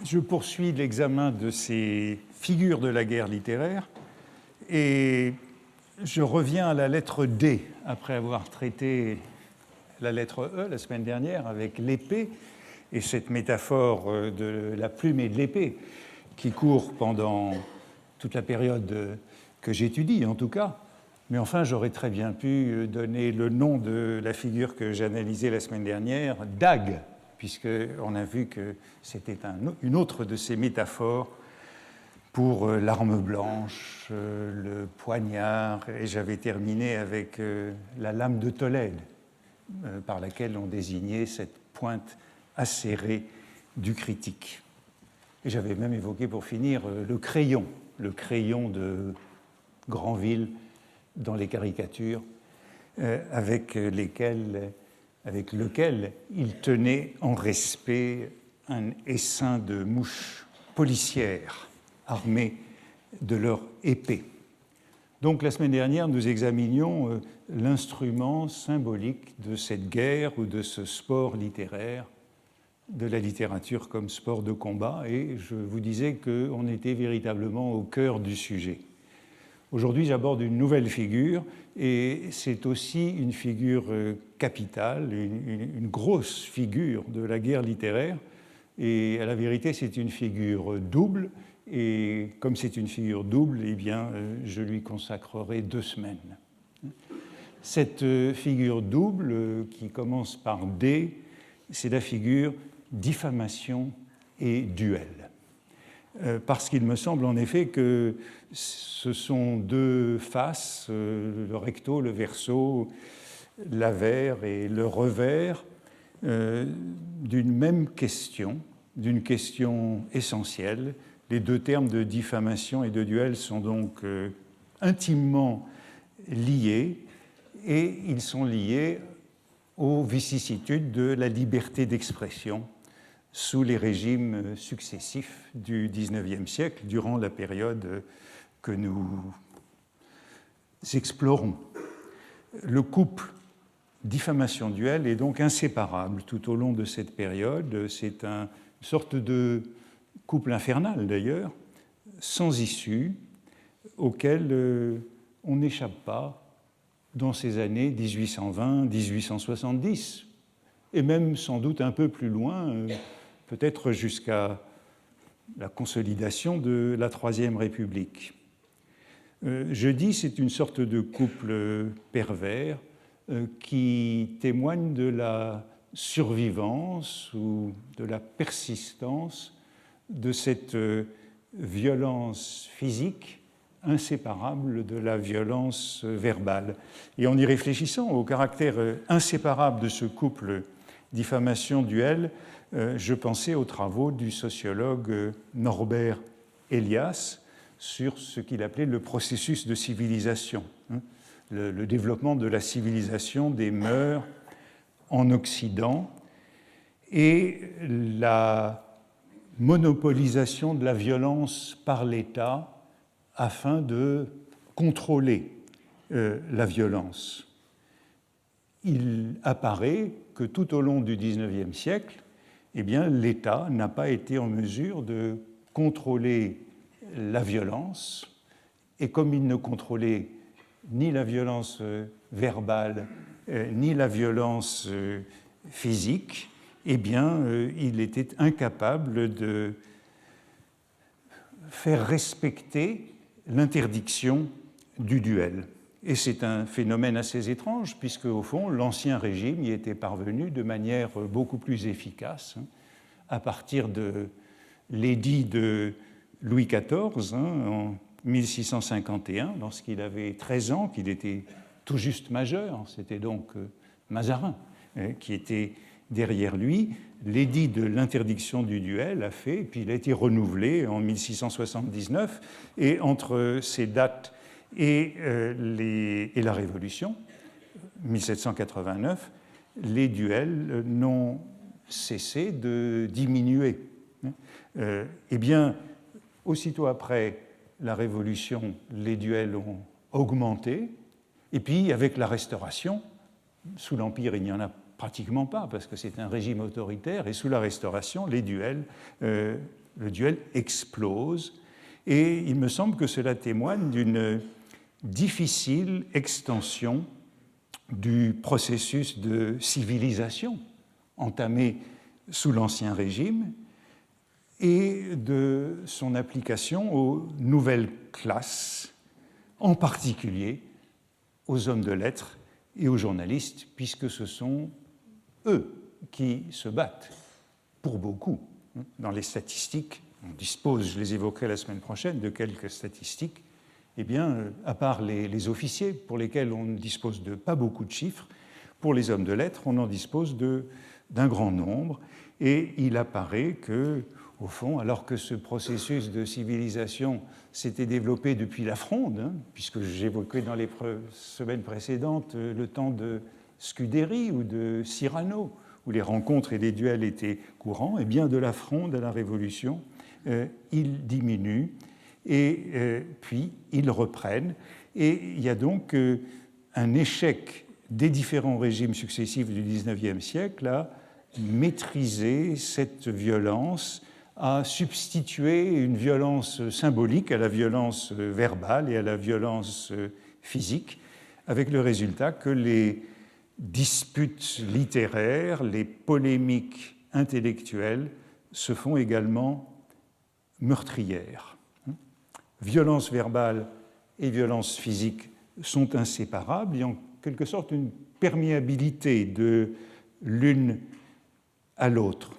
Je poursuis l'examen de ces figures de la guerre littéraire et je reviens à la lettre D après avoir traité la lettre E la semaine dernière avec l'épée et cette métaphore de la plume et de l'épée qui court pendant toute la période que j'étudie en tout cas. Mais enfin, j'aurais très bien pu donner le nom de la figure que j'analysais la semaine dernière, dague, puisqu'on a vu que c'était une autre de ces métaphores pour l'arme blanche, le poignard, et j'avais terminé avec la lame de Tolède, par laquelle on désignait cette pointe acérée du critique. Et j'avais même évoqué pour finir le crayon de Granville dans les caricatures, avec lequel il tenait en respect un essaim de mouches policières armées de leur épée. Donc la semaine dernière, nous examinions l'instrument symbolique de cette guerre ou de ce sport littéraire, de la littérature comme sport de combat, et je vous disais qu'on était véritablement au cœur du sujet. Aujourd'hui, j'aborde une nouvelle figure, et c'est aussi une figure capitale, une grosse figure de la guerre littéraire, et à la vérité, c'est une figure double, et comme c'est une figure double, eh bien, je lui consacrerai 2 semaines. Cette figure double, qui commence par D, c'est la figure diffamation et duel. Parce qu'il me semble en effet que ce sont 2 faces, le recto, le verso, l'avers et le revers, d'une même question, d'une question essentielle. Les 2 termes de diffamation et de duel sont donc intimement liés, et ils sont liés aux vicissitudes de la liberté d'expression sous les régimes successifs du XIXe siècle, durant la période que nous explorons. Le couple diffamation-duel est donc inséparable tout au long de cette période. C'est une sorte de couple infernal d'ailleurs, sans issue, auquel on n'échappe pas dans ces années 1820-1870, et même sans doute un peu plus loin, peut-être jusqu'à la consolidation de la Troisième République. Je dis c'est une sorte de couple pervers qui témoigne de la survivance ou de la persistance de cette violence physique inséparable de la violence verbale. Et en y réfléchissant au caractère inséparable de ce couple diffamation-duel, je pensais aux travaux du sociologue Norbert Elias sur ce qu'il appelait le processus de civilisation, le développement de la civilisation des mœurs en Occident et la monopolisation de la violence par l'État afin de contrôler la violence. Il apparaît que tout au long du XIXe siècle, eh bien, l'État n'a pas été en mesure de contrôler la violence, et comme il ne contrôlait ni la violence verbale, ni la violence physique, eh bien, il était incapable de faire respecter l'interdiction du duel. Et c'est un phénomène assez étrange, puisque, au fond, l'Ancien Régime y était parvenu de manière beaucoup plus efficace, à partir de l'édit de Louis XIV, en 1651, lorsqu'il avait 13 ans, qu'il était tout juste majeur. C'était donc Mazarin qui était derrière lui. L'édit de l'interdiction du duel a fait, et puis il a été renouvelé en 1679, et entre ces dates et la Révolution, 1789, les duels n'ont cessé de diminuer. Eh bien, aussitôt après la Révolution, les duels ont augmenté, et puis avec la Restauration, sous l'Empire, il n'y en a pratiquement pas, parce que c'est un régime autoritaire, et sous la Restauration, les duels le duel explose. Et il me semble que cela témoigne d'une difficile extension du processus de civilisation entamé sous l'Ancien Régime et de son application aux nouvelles classes, en particulier aux hommes de lettres et aux journalistes, puisque ce sont eux qui se battent, pour beaucoup. Dans les statistiques, on dispose, je les évoquerai la semaine prochaine, de quelques statistiques. Eh bien, à part les officiers, pour lesquels on ne dispose de pas beaucoup de chiffres, pour les hommes de lettres, on en dispose d'un grand nombre. Et il apparaît que, au fond, alors que ce processus de civilisation s'était développé depuis la Fronde, puisque j'évoquais dans les semaines précédentes le temps de Scudéry ou de Cyrano, où les rencontres et les duels étaient courants, et bien de la Fronde à la Révolution, ils diminuent et puis ils reprennent. Et il y a donc un échec des différents régimes successifs du XIXe siècle à maîtriser cette violence, à substituer une violence symbolique à la violence verbale et à la violence physique, avec le résultat que les disputes littéraires, les polémiques intellectuelles se font également meurtrières. Violence verbale et violence physique sont inséparables. Il y a en quelque sorte une perméabilité de l'une à l'autre.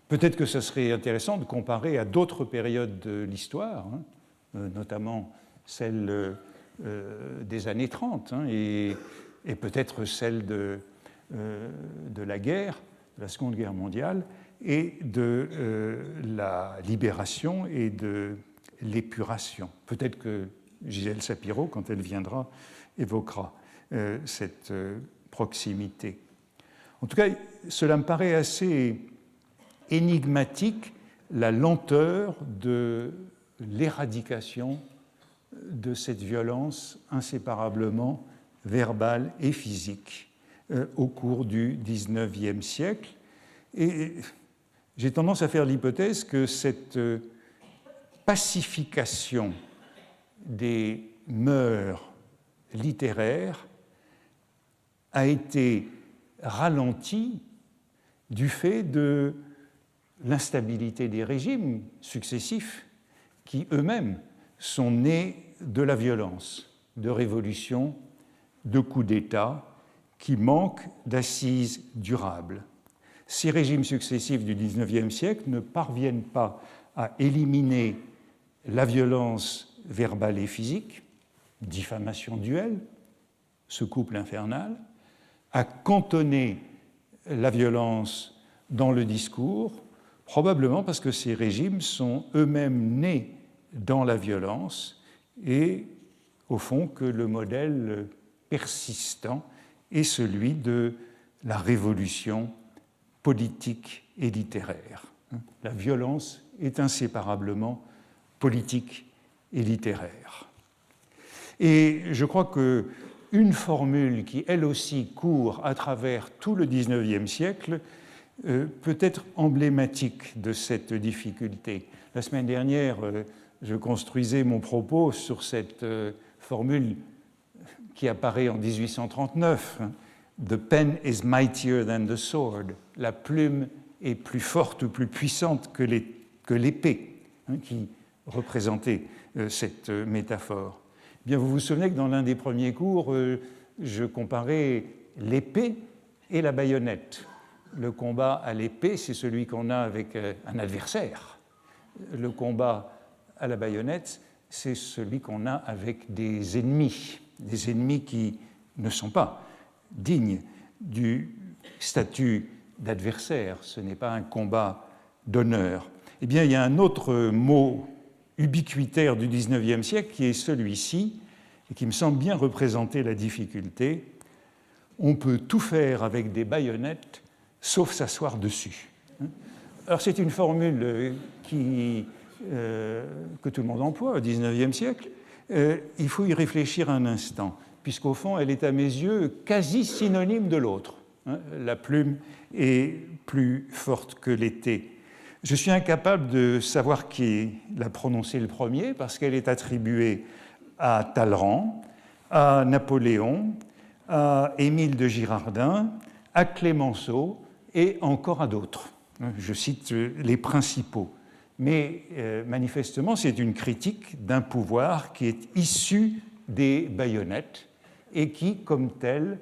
Peut-être que ce serait intéressant de comparer à d'autres périodes de l'histoire, notamment celle des années 30 et peut-être celle de la guerre, de la Seconde Guerre mondiale, et de la libération et de l'épuration. Peut-être que Gisèle Sapiro, quand elle viendra, évoquera cette proximité. En tout cas, cela me paraît assez énigmatique, la lenteur de l'éradication de cette violence inséparablement verbale et physique au cours du XIXe siècle. Et j'ai tendance à faire l'hypothèse que cette pacification des mœurs littéraires a été ralentie du fait de l'instabilité des régimes successifs qui eux-mêmes sont nés de la violence, de révolutions, de coups d'État qui manquent d'assises durables. Ces régimes successifs du XIXe siècle ne parviennent pas à éliminer la violence verbale et physique, diffamation, duel, ce couple infernal, à cantonner la violence dans le discours, probablement parce que ces régimes sont eux-mêmes nés dans la violence et, au fond, que le modèle persistant est celui de la révolution politique et littéraire. La violence est inséparablement politique et littéraire. Et je crois qu'une formule qui, elle aussi, court à travers tout le XIXe siècle peut être emblématique de cette difficulté. La semaine dernière, je construisais mon propos sur cette formule qui apparaît en 1839, « The pen is mightier than the sword », la plume est plus forte ou plus puissante que l'épée, qui représentait cette métaphore. Eh bien, vous vous souvenez que dans l'un des premiers cours, je comparais l'épée et la baïonnette. Le combat à l'épée, c'est celui qu'on a avec un adversaire. Le combat à la baïonnette, c'est celui qu'on a avec des ennemis qui ne sont pas dignes du statut d'adversaire. Ce n'est pas un combat d'honneur. Eh bien, il y a un autre mot ubiquitaire du XIXe siècle qui est celui-ci et qui me semble bien représenter la difficulté. On peut tout faire avec des baïonnettes sauf s'asseoir dessus. Alors c'est une formule que tout le monde emploie au XIXe siècle. Il faut y réfléchir un instant, puisqu'au fond, elle est à mes yeux quasi synonyme de l'autre. La plume est plus forte que l'épée. Je suis incapable de savoir qui l'a prononcée le premier parce qu'elle est attribuée à Talleyrand, à Napoléon, à Émile de Girardin, à Clémenceau et encore à d'autres. Je cite les principaux. Mais manifestement, c'est une critique d'un pouvoir qui est issu des baïonnettes et qui, comme tel,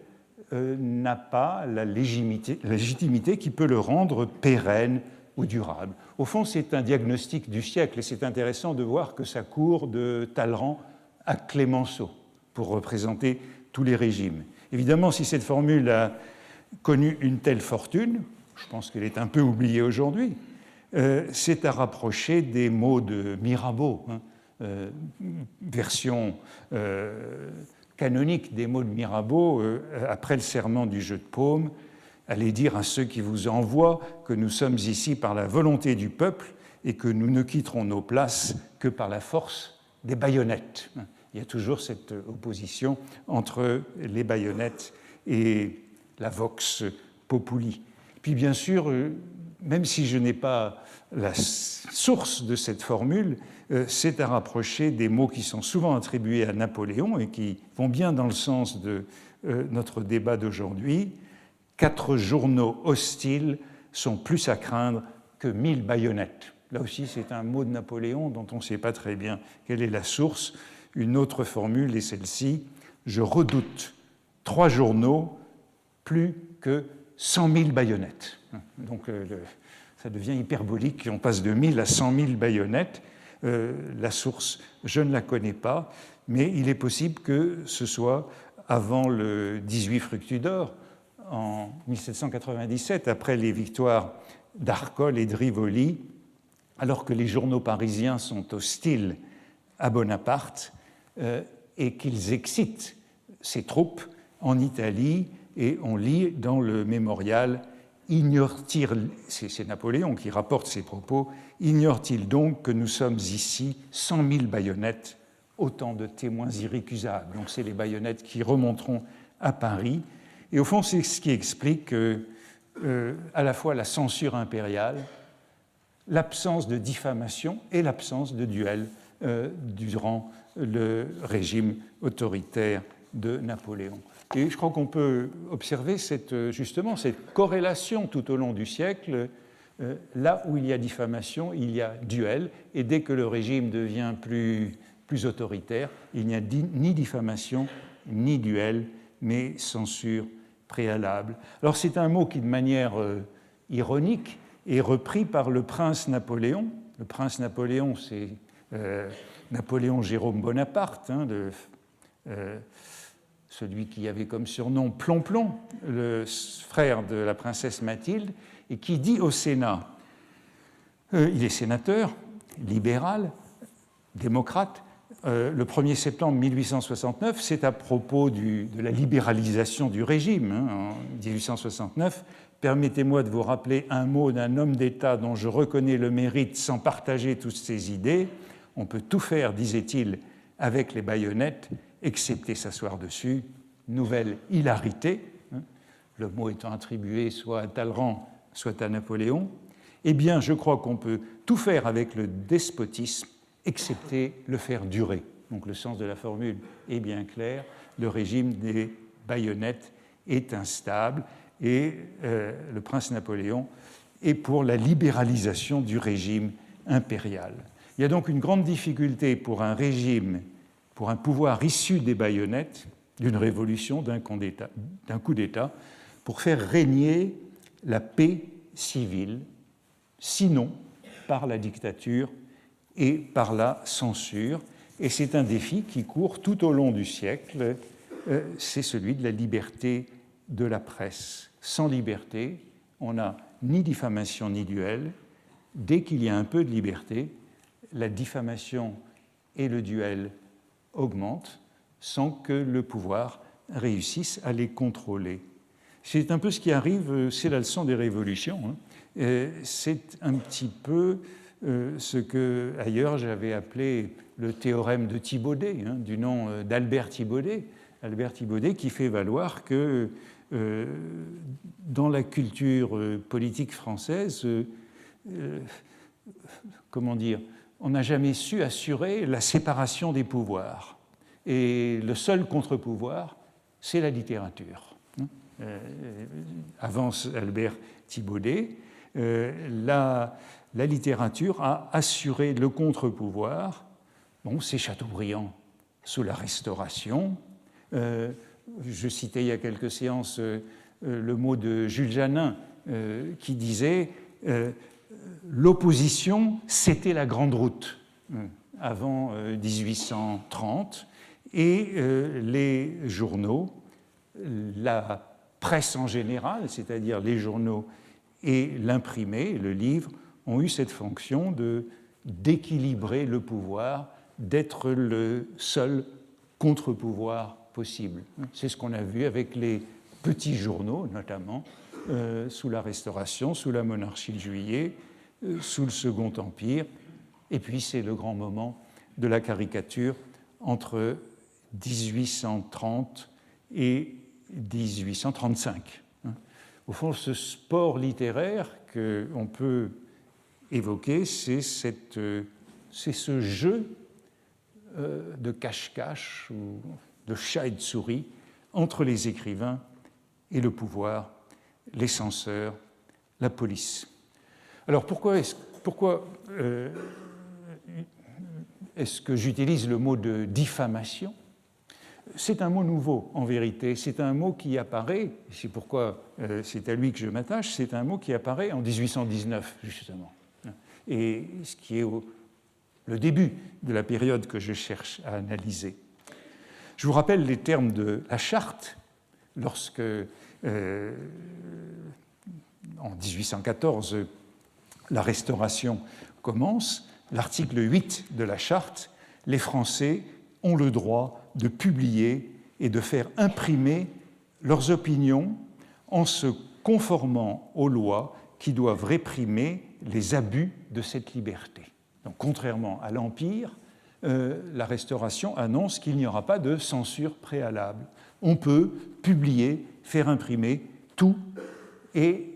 n'a pas la légitimité qui peut le rendre pérenne ou durable. Au fond, c'est un diagnostic du siècle et c'est intéressant de voir que ça court de Talleyrand à Clémenceau pour représenter tous les régimes. Évidemment, si cette formule a connu une telle fortune, je pense qu'elle est un peu oubliée aujourd'hui, c'est à rapprocher des mots de Mirabeau, version canonique des mots de Mirabeau après le serment du jeu de paume. Allez dire à ceux qui vous envoient que nous sommes ici par la volonté du peuple et que nous ne quitterons nos places que par la force des baïonnettes. Il y a toujours cette opposition entre les baïonnettes et la vox populi. Puis bien sûr, même si je n'ai pas la source de cette formule, c'est à rapprocher des mots qui sont souvent attribués à Napoléon et qui vont bien dans le sens de notre débat d'aujourd'hui. 4 journaux hostiles sont plus à craindre que 1000 baïonnettes. Là aussi, c'est un mot de Napoléon dont on ne sait pas très bien quelle est la source. Une autre formule est celle-ci. Je redoute 3 journaux plus que 100 000 baïonnettes. Donc ça devient hyperbolique, on passe de 1000 à 100 000 baïonnettes. La source, je ne la connais pas, mais il est possible que ce soit avant le 18 Fructidor, en 1797, après les victoires d'Arcole et de Rivoli, alors que les journaux parisiens sont hostiles à Bonaparte et qu'ils excitent ses troupes en Italie. Et on lit dans le mémorial « Ignore-t-il » c'est Napoléon qui rapporte ces propos « Ignore-t-il donc que nous sommes ici 100 000 baïonnettes, autant de témoins irrécusables ?» Donc c'est les baïonnettes qui remonteront à Paris. Et au fond, c'est ce qui explique à la fois la censure impériale, l'absence de diffamation et l'absence de duel durant le régime autoritaire de Napoléon. Et je crois qu'on peut observer justement cette corrélation tout au long du siècle. Là où il y a diffamation, il y a duel, et dès que le régime devient plus autoritaire, il n'y a ni diffamation ni duel, mais censure préalable. Alors c'est un mot qui, de manière ironique, est repris par le prince Napoléon. Le prince Napoléon, c'est Napoléon Jérôme Bonaparte, celui qui avait comme surnom Plomplon, le frère de la princesse Mathilde, et qui dit au Sénat, il est sénateur, libéral, démocrate, le 1er septembre 1869, c'est à propos de la libéralisation du régime en 1869. Permettez-moi de vous rappeler un mot d'un homme d'État dont je reconnais le mérite sans partager toutes ses idées. On peut tout faire, disait-il, avec les baïonnettes, excepté s'asseoir dessus. Nouvelle hilarité, le mot étant attribué soit à Talleyrand, soit à Napoléon. Eh bien, je crois qu'on peut tout faire avec le despotisme, excepté le faire durer. Donc le sens de la formule est bien clair. Le régime des baïonnettes est instable et le prince Napoléon est pour la libéralisation du régime impérial. Il y a donc une grande difficulté pour un régime, pour un pouvoir issu des baïonnettes, d'une révolution, d'un coup d'État, pour faire régner la paix civile, sinon par la dictature et par la censure. Et c'est un défi qui court tout au long du siècle, c'est celui de la liberté de la presse. Sans liberté, on n'a ni diffamation ni duel. Dès qu'il y a un peu de liberté, la diffamation et le duel augmentent sans que le pouvoir réussisse à les contrôler. C'est un peu ce qui arrive, c'est la leçon des révolutions. C'est un petit peu ce que, ailleurs, j'avais appelé le théorème de Thibaudet, du nom d'Albert Thibaudet. Albert Thibaudet qui fait valoir que dans la culture politique française, comment dire, on n'a jamais su assurer la séparation des pouvoirs. Et le seul contre-pouvoir, c'est la littérature. Avance Albert Thibaudet, la littérature a assuré le contre-pouvoir. Bon, c'est Chateaubriand sous la Restauration. Je citais il y a quelques séances le mot de Jules Janin qui disait l'opposition, c'était la grande route avant 1830 et les journaux, la presse en général, c'est-à-dire les journaux et l'imprimé, le livre, ont eu cette fonction d'équilibrer le pouvoir, d'être le seul contre-pouvoir possible. C'est ce qu'on a vu avec les petits journaux, notamment, sous la Restauration, sous la monarchie de Juillet, sous le Second Empire. Et puis, c'est le grand moment de la caricature entre 1830 et 1835. Au fond, ce sport littéraire qu'on peut évoquer, c'est ce jeu de cache-cache ou de chat et de souris entre les écrivains et le pouvoir, les censeurs, la police. Alors pourquoi est-ce que j'utilise le mot de diffamation ? C'est un mot nouveau, en vérité. C'est un mot qui apparaît, c'est pourquoi c'est à lui que je m'attache, c'est un mot qui apparaît en 1819, justement. Et ce qui est le début de la période que je cherche à analyser. Je vous rappelle les termes de la Charte, lorsque, en 1814, la Restauration commence. L'article 8 de la Charte, les Français ont le droit de publier et de faire imprimer leurs opinions en se conformant aux lois qui doivent réprimer les abus de cette liberté. Donc, contrairement à l'Empire, la Restauration annonce qu'il n'y aura pas de censure préalable. On peut publier, faire imprimer tout, et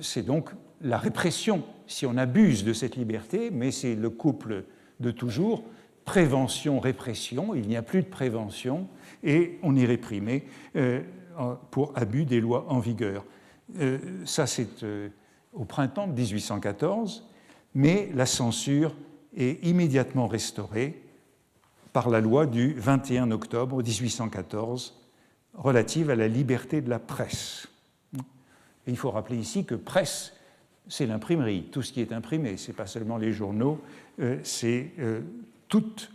c'est donc la répression si on abuse de cette liberté, mais c'est le couple de toujours, prévention-répression, il n'y a plus de prévention, et on est réprimé pour abus des lois en vigueur. Ça, c'est au printemps de 1814, mais la censure est immédiatement restaurée par la loi du 21 octobre 1814 relative à la liberté de la presse. Et il faut rappeler ici que presse, c'est l'imprimerie, tout ce qui est imprimé, ce n'est pas seulement les journaux, c'est toute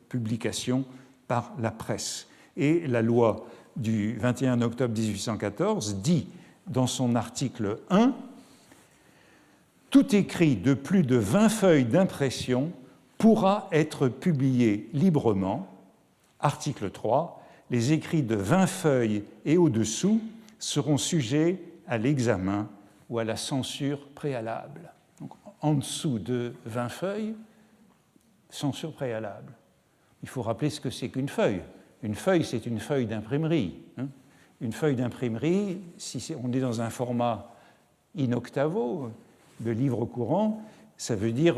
publication par la presse. Et la loi du 21 octobre 1814 dit dans son article 1 « Tout écrit de plus de 20 feuilles d'impression pourra être publié librement. » Article 3 « Les écrits de 20 feuilles et au-dessous seront sujets à l'examen ou à la censure préalable. » Donc, en dessous de 20 feuilles, censure préalable. Il faut rappeler ce que c'est qu'une feuille. Une feuille, c'est une feuille d'imprimerie. Une feuille d'imprimerie, si on est dans un format in octavo, de livre courant, ça veut dire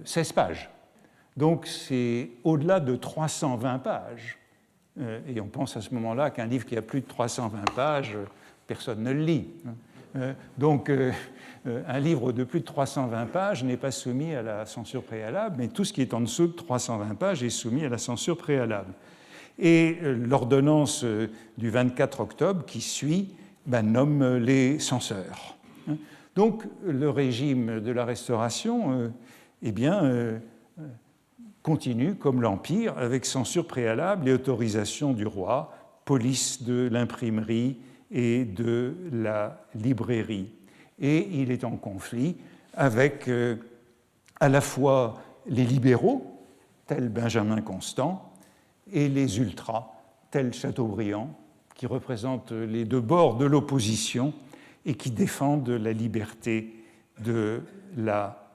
16 pages. Donc c'est au-delà de 320 pages. Et on pense à ce moment-là qu'un livre qui a plus de 320 pages, personne ne le lit. Donc un livre de plus de 320 pages n'est pas soumis à la censure préalable, mais tout ce qui est en dessous de 320 pages est soumis à la censure préalable. Et l'ordonnance du 24 octobre qui suit nomme les censeurs. Donc le régime de la Restauration continue comme l'Empire avec censure préalable et autorisation du roi, police de l'imprimerie et de la librairie. Et il est en conflit avec à la fois les libéraux, tels Benjamin Constant, et les ultras, tels Chateaubriand, qui représentent les deux bords de l'opposition et qui défendent la liberté de la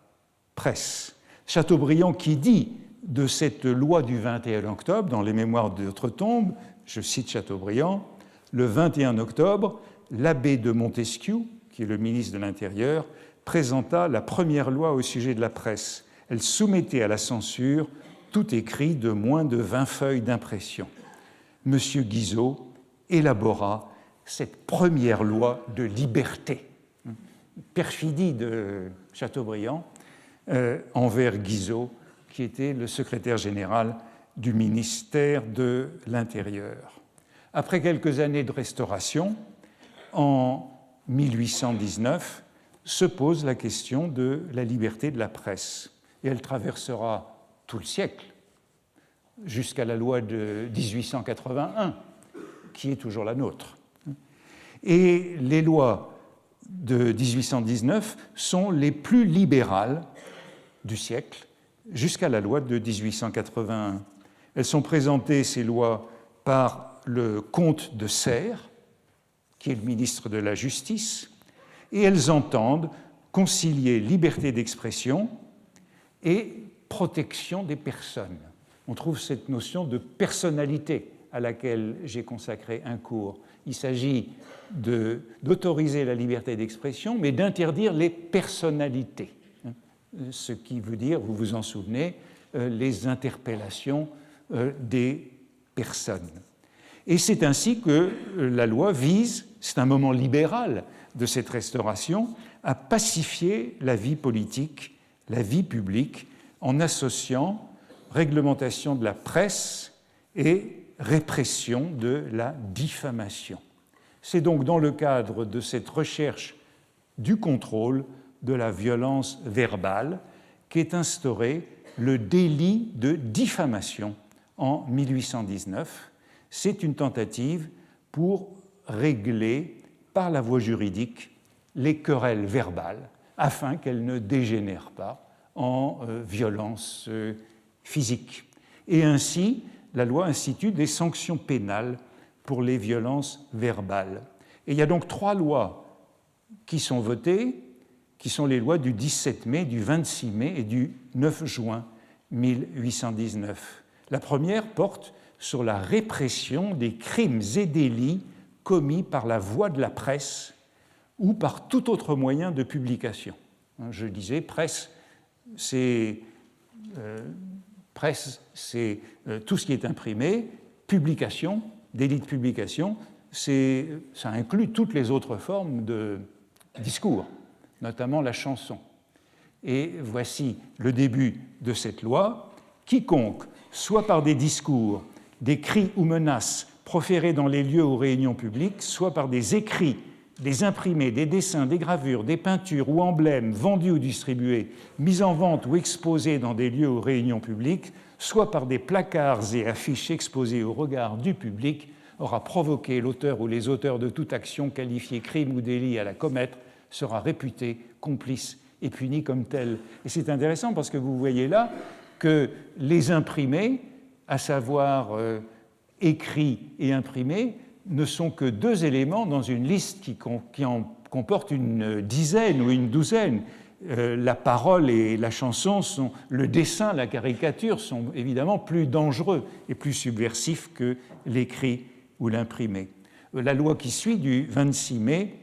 presse. Chateaubriand qui dit de cette loi du 21 octobre, dans les Mémoires d'Outre-Tombe, je cite Chateaubriand, « Le 21 octobre, l'abbé de Montesquieu, qui est le ministre de l'Intérieur, présenta la première loi au sujet de la presse. Elle soumettait à la censure tout écrit de moins de 20 feuilles d'impression. M. Guizot élabora cette première loi de liberté. Perfidie de Chateaubriand envers Guizot, qui était le secrétaire général du ministère de l'Intérieur. Après quelques années de restauration, en 1819, se pose la question de la liberté de la presse. Et elle traversera tout le siècle, jusqu'à la loi de 1881, qui est toujours la nôtre. Et les lois de 1819 sont les plus libérales du siècle, jusqu'à la loi de 1881. Elles sont présentées, ces lois, par le comte de Serres, qui est le ministre de la Justice, et elles entendent concilier liberté d'expression et protection des personnes. On trouve cette notion de personnalité à laquelle j'ai consacré un cours. Il s'agit d'autoriser la liberté d'expression, mais d'interdire les personnalités. Ce qui veut dire, vous vous en souvenez, les interpellations des personnes. Et c'est ainsi que la loi vise, c'est un moment libéral de cette restauration, à pacifier la vie politique, la vie publique, en associant réglementation de la presse et répression de la diffamation. C'est donc dans le cadre de cette recherche du contrôle de la violence verbale qu'est instauré le délit de diffamation en 1819. C'est une tentative pour régler par la voie juridique les querelles verbales afin qu'elles ne dégénèrent pas en violence physique. Et ainsi, la loi institue des sanctions pénales pour les violences verbales. Et il y a donc 3 lois qui sont votées, qui sont les lois du 17 mai, du 26 mai et du 9 juin 1819. La première porte sur la répression des crimes et délits commis par la voie de la presse ou par tout autre moyen de publication. Je disais, presse, c'est tout ce qui est imprimé, publication, délit de publication, ça inclut toutes les autres formes de discours, notamment la chanson. Et voici le début de cette loi. Quiconque, soit par des discours, des cris ou menaces proférés dans les lieux ou réunions publiques, soit par des écrits, des imprimés, des dessins, des gravures, des peintures ou emblèmes vendus ou distribués, mis en vente ou exposés dans des lieux ou réunions publiques, soit par des placards et affiches exposés au regard du public, aura provoqué l'auteur ou les auteurs de toute action qualifiée crime ou délit à la commettre, sera réputé complice et puni comme tel. Et c'est intéressant parce que vous voyez là que les imprimés, à savoir écrits et imprimés, ne sont que 2 éléments dans une liste qui en comporte une dizaine ou une douzaine. La parole et la chanson, le dessin, la caricature sont évidemment plus dangereux et plus subversifs que l'écrit ou l'imprimé. La loi qui suit du 26 mai,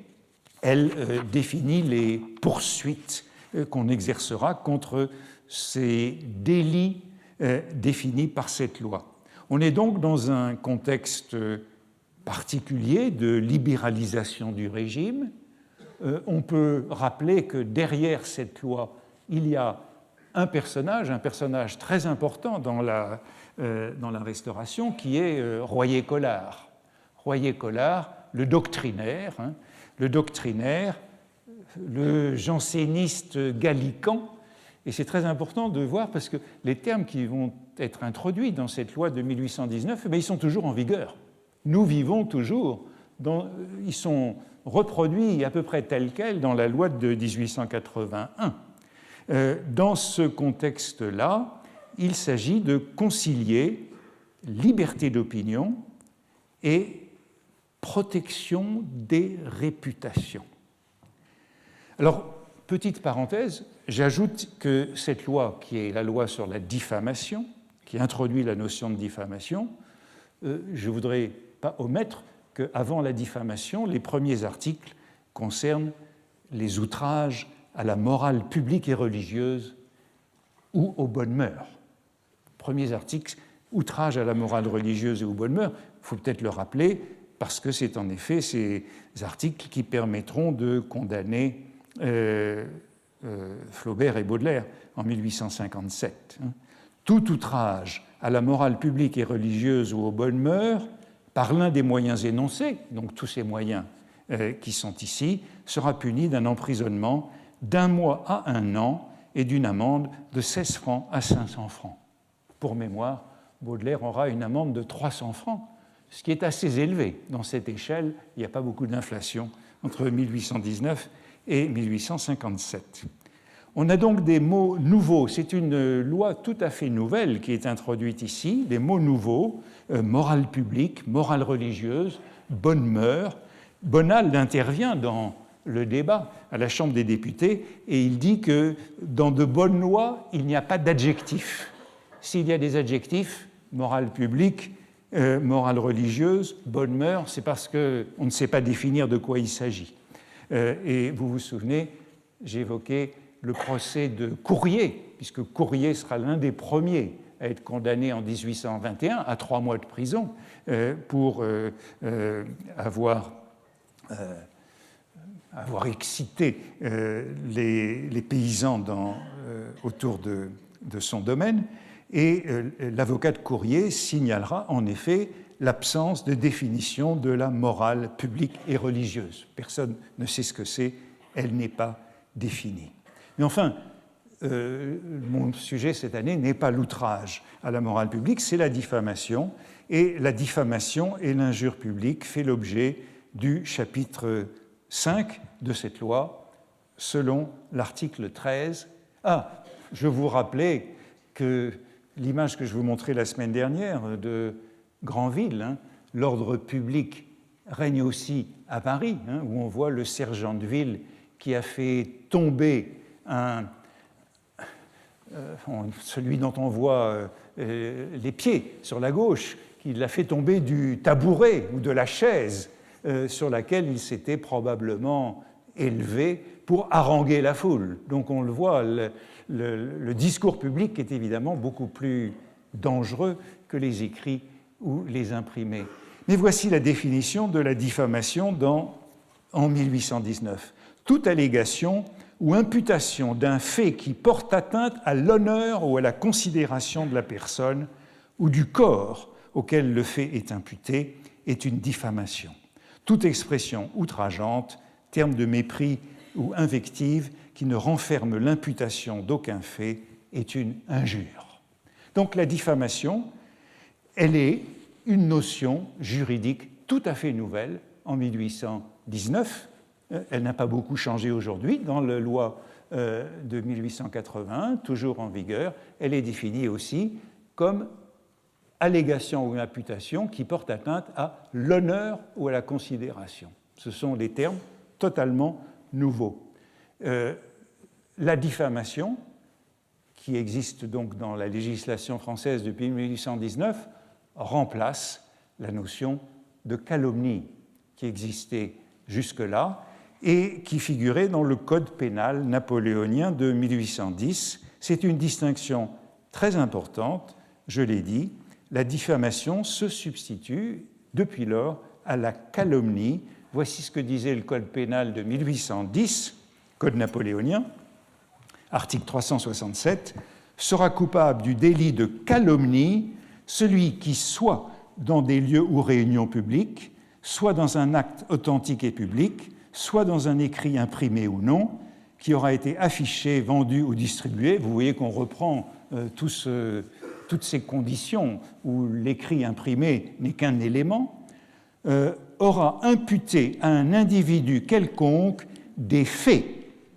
elle définit les poursuites qu'on exercera contre ces délits définis par cette loi. On est donc dans un contexte particulier de libéralisation du régime. On peut rappeler que derrière cette loi, il y a un personnage très important dans la Restauration, qui est Royer-Collard. Royer-Collard, le doctrinaire, le janséniste gallican. Et c'est très important de voir parce que les termes qui vont être introduits dans cette loi de 1819, ils sont toujours en vigueur. Nous vivons toujours, ils sont reproduits à peu près tels quels dans la loi de 1881. Dans ce contexte-là, il s'agit de concilier liberté d'opinion et protection des réputations. Alors, petite parenthèse, j'ajoute que cette loi, qui est la loi sur la diffamation, qui introduit la notion de diffamation, je ne voudrais pas omettre qu'avant la diffamation, les premiers articles concernent les outrages, à la morale publique et religieuse ou aux bonnes mœurs. Premiers articles, outrage à la morale religieuse et aux bonnes mœurs, il faut peut-être le rappeler, parce que c'est en effet ces articles qui permettront de condamner Flaubert et Baudelaire en 1857. Tout outrage à la morale publique et religieuse ou aux bonnes mœurs, par l'un des moyens énoncés, donc tous ces moyens qui sont ici, sera puni d'un emprisonnement d'1 mois à 1 an et d'une amende de 16 francs à 500 francs. Pour mémoire, Baudelaire aura une amende de 300 francs, ce qui est assez élevé. Dans cette échelle, il n'y a pas beaucoup d'inflation entre 1819 et 1857. On a donc des mots nouveaux. C'est une loi tout à fait nouvelle qui est introduite ici, des mots nouveaux, morale publique, morale religieuse, bonne mœurs. Bonald intervient dans le débat à la Chambre des députés et il dit que dans de bonnes lois, il n'y a pas d'adjectifs. S'il y a des adjectifs, morale publique, morale religieuse, bonne mœurs, c'est parce qu'on ne sait pas définir de quoi il s'agit. Et vous vous souvenez, j'évoquais le procès de Courrier, puisque Courrier sera l'un des premiers à être condamné en 1821 à 3 mois de prison pour avoir excité les paysans autour de son domaine. Et l'avocat de Courrier signalera en effet l'absence de définition de la morale publique et religieuse. Personne ne sait ce que c'est, elle n'est pas définie. Mais enfin, mon sujet cette année n'est pas l'outrage à la morale publique, c'est la diffamation. Et la diffamation et l'injure publique fait l'objet du chapitre 5 de cette loi, selon l'article 13. Ah, je vous rappelais que l'image que je vous montrais la semaine dernière de Granville, l'ordre public règne aussi à Paris, où on voit le sergent de ville qui a fait tomber celui dont on voit les pieds sur la gauche, qui l'a fait tomber du tabouret ou de la chaise sur laquelle il s'était probablement élevé pour haranguer la foule. Donc on le voit, le discours public est évidemment beaucoup plus dangereux que les écrits ou les imprimés. Mais voici la définition de la diffamation en 1819. Toute allégation ou imputation d'un fait qui porte atteinte à l'honneur ou à la considération de la personne ou du corps auquel le fait est imputé est une diffamation. Toute expression outrageante, terme de mépris ou invective qui ne renferme l'imputation d'aucun fait est une injure. Donc la diffamation, elle est une notion juridique tout à fait nouvelle en 1819. Elle n'a pas beaucoup changé aujourd'hui dans la loi de 1881, toujours en vigueur. Elle est définie aussi comme allégation ou imputation qui porte atteinte à l'honneur ou à la considération. Ce sont des termes totalement nouveaux. La diffamation, qui existe donc dans la législation française depuis 1819, remplace la notion de calomnie qui existait jusque-là et qui figurait dans le Code pénal napoléonien de 1810. C'est une distinction très importante, je l'ai dit. La diffamation se substitue depuis lors à la calomnie. Voici ce que disait le Code pénal de 1810, Code napoléonien, article 367, sera coupable du délit de calomnie celui qui, soit dans des lieux ou réunions publiques, soit dans un acte authentique et public, soit dans un écrit imprimé ou non, qui aura été affiché, vendu ou distribué. Vous voyez qu'on reprend toutes ces conditions où l'écrit imprimé n'est qu'un élément, aura imputé à un individu quelconque des faits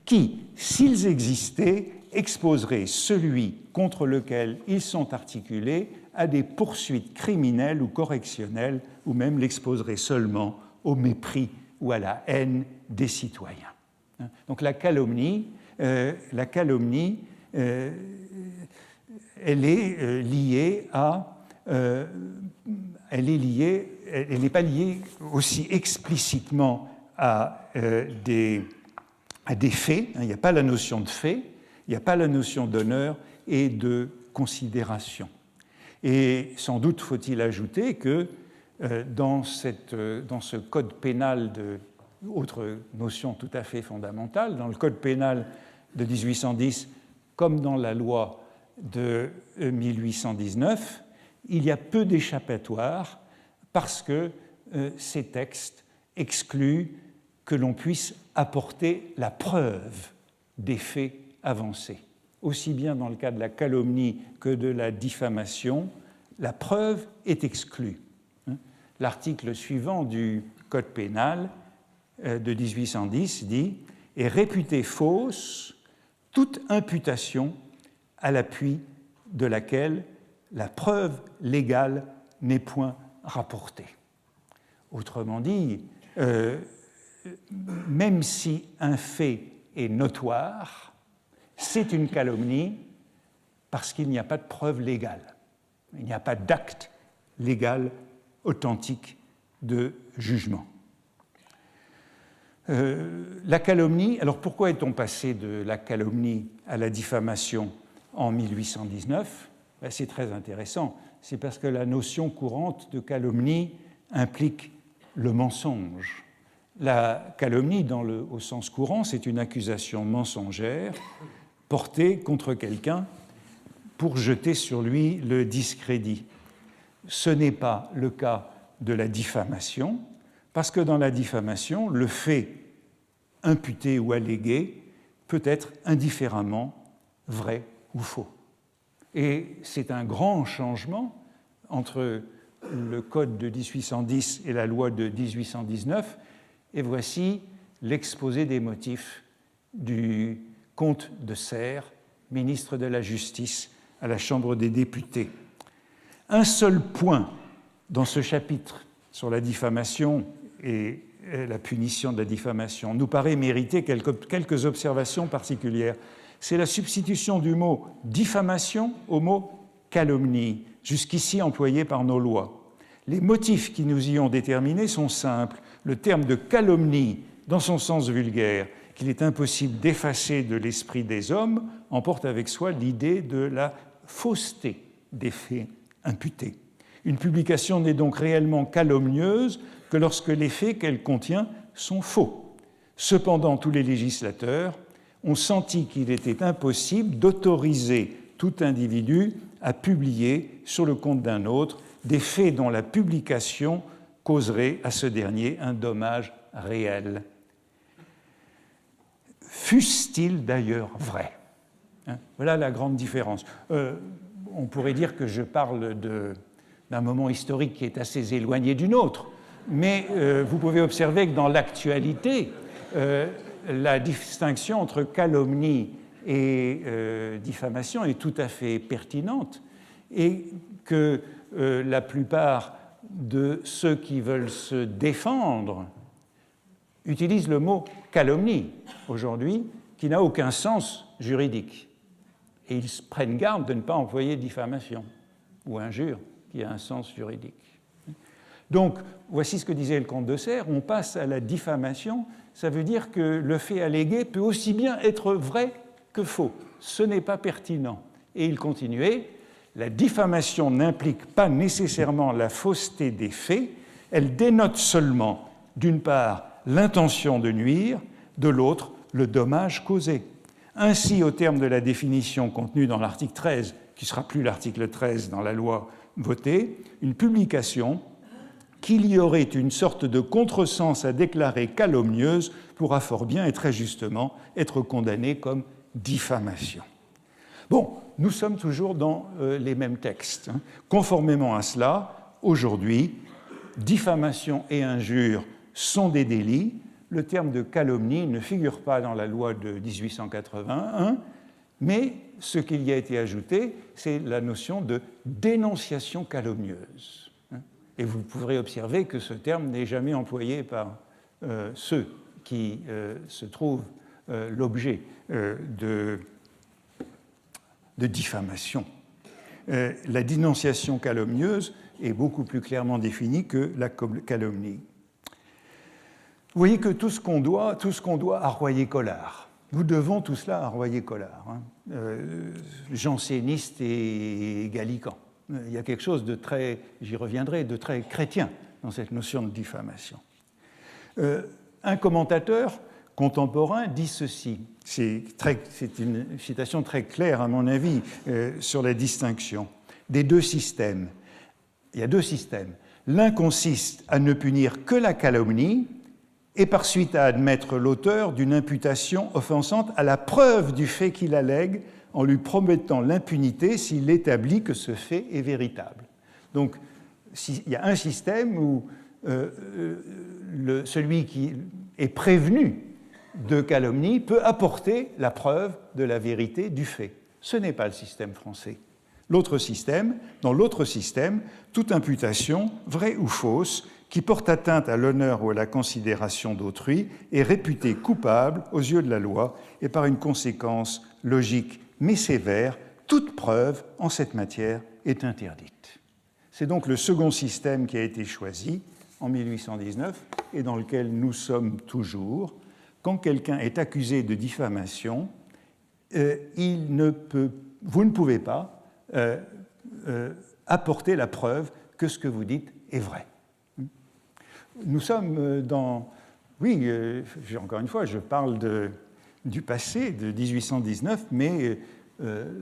qui, s'ils existaient, exposeraient celui contre lequel ils sont articulés à des poursuites criminelles ou correctionnelles, ou même l'exposeraient seulement au mépris ou à la haine des citoyens. Donc la calomnie, elle est liée à... elle n'est pas liée aussi explicitement à des à des faits. Il n'y a pas la notion de fait, il n'y a pas la notion d'honneur et de considération. Et sans doute faut-il ajouter que dans ce code pénal, autre notion tout à fait fondamentale, dans le code pénal de 1810, comme dans la loi de 1819, il y a peu d'échappatoires parce que ces textes excluent que l'on puisse apporter la preuve des faits avancés. Aussi bien dans le cas de la calomnie que de la diffamation, la preuve est exclue. L'article suivant du Code pénal de 1810 dit « est réputée fausse toute imputation à l'appui de laquelle la preuve légale n'est point rapportée ». Autrement dit, même si un fait est notoire, c'est une calomnie parce qu'il n'y a pas de preuve légale. Il n'y a pas d'acte légal authentique de jugement. La calomnie, alors pourquoi est-on passé de la calomnie à la diffamation en 1819 ? C'est très intéressant. C'est parce que la notion courante de calomnie implique le mensonge. La calomnie, au sens courant, c'est une accusation mensongère portée contre quelqu'un pour jeter sur lui le discrédit. Ce n'est pas le cas de la diffamation, parce que dans la diffamation, le fait imputé ou allégué peut être indifféremment vrai ou faux. Et c'est un grand changement entre le Code de 1810 et la loi de 1819, et voici l'exposé des motifs du comte de Serres, ministre de la Justice à la Chambre des députés. Un seul point dans ce chapitre sur la diffamation et la punition de la diffamation nous paraît mériter quelques observations particulières. C'est la substitution du mot diffamation au mot calomnie, jusqu'ici employé par nos lois. Les motifs qui nous y ont déterminés sont simples. Le terme de calomnie, dans son sens vulgaire, qu'il est impossible d'effacer de l'esprit des hommes, emporte avec soi l'idée de la fausseté des faits imputés. Une publication n'est donc réellement calomnieuse que lorsque les faits qu'elle contient sont faux. Cependant, tous les législateurs ont senti qu'il était impossible d'autoriser tout individu à publier sur le compte d'un autre des faits dont la publication causerait à ce dernier un dommage réel. Fût-il d'ailleurs vrai. Voilà la grande différence. On pourrait dire que je parle d'un moment historique qui est assez éloigné du nôtre, mais vous pouvez observer que dans l'actualité, la distinction entre calomnie et diffamation est tout à fait pertinente et que la plupart de ceux qui veulent se défendre utilisent le mot calomnie aujourd'hui, qui n'a aucun sens juridique. Et ils prennent garde de ne pas employer diffamation ou injure, qui a un sens juridique. Donc, voici ce que disait le comte de Serres, on passe à la diffamation, ça veut dire que le fait allégué peut aussi bien être vrai que faux. Ce n'est pas pertinent. Et il continuait, la diffamation n'implique pas nécessairement la fausseté des faits, elle dénote seulement, d'une part, l'intention de nuire, de l'autre, le dommage causé. Ainsi, au terme de la définition contenue dans l'article 13, qui ne sera plus l'article 13 dans la loi votée, une publication qu'il y aurait une sorte de contresens à déclarer calomnieuse pourra fort bien et très justement être condamnée comme diffamation. Bon, nous sommes toujours dans les mêmes textes. Conformément à cela, aujourd'hui, diffamation et injure sont des délits. Le terme de calomnie ne figure pas dans la loi de 1881, mais ce qu'il y a été ajouté, c'est la notion de dénonciation calomnieuse. Et vous pourrez observer que ce terme n'est jamais employé par ceux qui se trouvent l'objet de diffamation. La dénonciation calomnieuse est beaucoup plus clairement définie que la calomnie. Vous voyez que tout ce qu'on doit à Royer-Collard. Nous devons tout cela à Royer-Collard, hein. Janséniste et gallican. Il y a quelque chose de très, j'y reviendrai, de très chrétien dans cette notion de diffamation. Un commentateur contemporain dit ceci. C'est une citation très claire, à mon avis, sur la distinction des deux systèmes. Il y a deux systèmes. L'un consiste à ne punir que la calomnie et par suite à admettre l'auteur d'une imputation offensante à la preuve du fait qu'il allègue en lui promettant l'impunité s'il établit que ce fait est véritable. Donc, il y a un système où celui qui est prévenu de calomnie peut apporter la preuve de la vérité du fait. Ce n'est pas le système français. Dans l'autre système, toute imputation, vraie ou fausse, qui porte atteinte à l'honneur ou à la considération d'autrui, est réputée coupable aux yeux de la loi et par une conséquence logique mais sévère, toute preuve en cette matière est interdite. C'est donc le second système qui a été choisi en 1819 et dans lequel nous sommes toujours. Quand quelqu'un est accusé de diffamation, vous ne pouvez pas apporter la preuve que ce que vous dites est vrai. Nous sommes dans... Oui, encore une fois, je parle du passé, de 1819, mais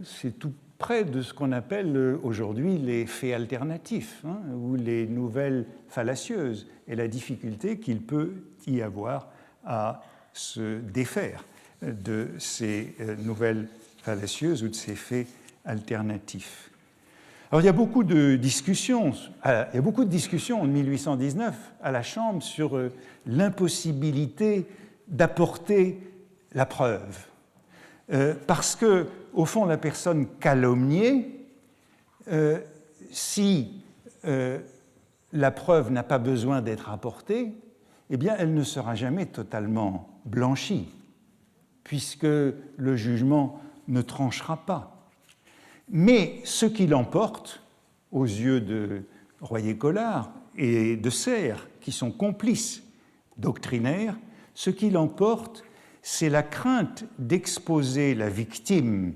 c'est tout près de ce qu'on appelle aujourd'hui les faits alternatifs, hein, ou les nouvelles fallacieuses, et la difficulté qu'il peut y avoir à se défaire de ces nouvelles fallacieuses ou de ces faits alternatifs. Alors, il y a beaucoup de discussions en 1819 à la Chambre sur l'impossibilité d'apporter la preuve. Parce que, au fond, la personne calomniée, si la preuve n'a pas besoin d'être apportée, eh bien, elle ne sera jamais totalement blanchie, puisque le jugement ne tranchera pas. Mais ce qui l'emporte, aux yeux de Royer-Collard et de Serres, qui sont complices doctrinaires, ce qui l'emporte, c'est la crainte d'exposer la victime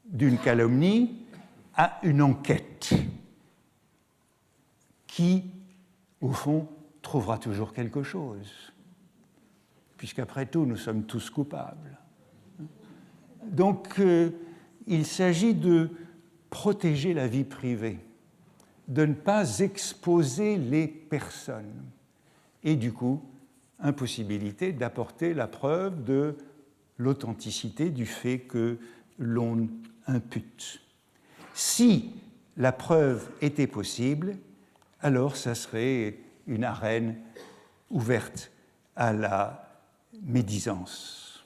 d'une calomnie à une enquête qui, au fond, trouvera toujours quelque chose, puisqu'après tout, nous sommes tous coupables. Donc, il s'agit de protéger la vie privée, de ne pas exposer les personnes, et du coup, impossibilité d'apporter la preuve de l'authenticité du fait que l'on impute. Si la preuve était possible, alors ça serait une arène ouverte à la médisance.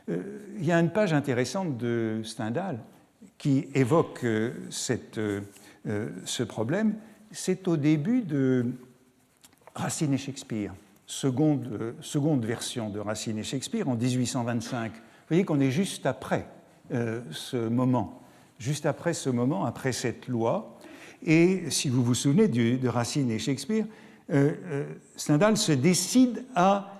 Il y a une page intéressante de Stendhal qui évoque ce problème. C'est au début de Racine et Shakespeare, seconde version de Racine et Shakespeare en 1825. Vous voyez qu'on est juste après ce moment, après cette loi. Et si vous vous souvenez de Racine et Shakespeare, Stendhal se décide à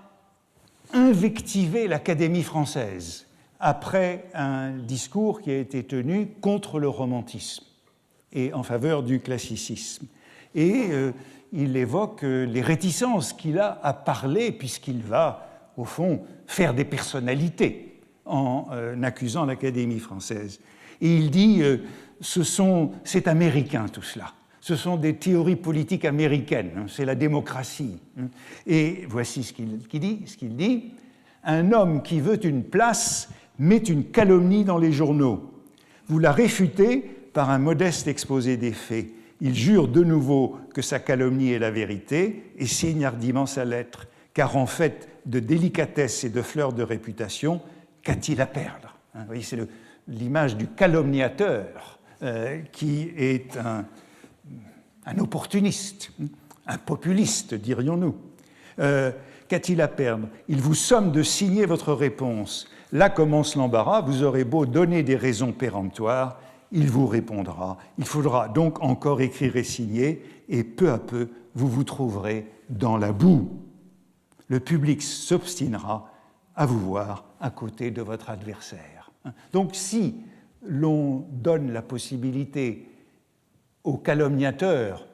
invectiver l'Académie française après un discours qui a été tenu contre le romantisme et en faveur du classicisme. Et il évoque les réticences qu'il a à parler, puisqu'il va, au fond, faire des personnalités en accusant l'Académie française. Et il dit c'est américain tout cela. Ce sont des théories politiques américaines, c'est la démocratie. Et voici ce qu'il dit. Un homme qui veut une place met une calomnie dans les journaux. Vous la réfutez par un modeste exposé des faits. Il jure de nouveau que sa calomnie est la vérité et signe hardiment sa lettre, car en fait de délicatesse et de fleurs de réputation, qu'a-t-il à perdre? Vous voyez, c'est l'image du calomniateur qui est un opportuniste, un populiste, dirions-nous. Qu'a-t-il à perdre? Il vous somme de signer votre réponse. Là commence l'embarras, vous aurez beau donner des raisons péremptoires, il vous répondra. Il faudra donc encore écrire et signer, et peu à peu, vous vous trouverez dans la boue. le public s'obstinera à vous voir à côté de votre adversaire. Donc si l'on donne la possibilité au calomniateur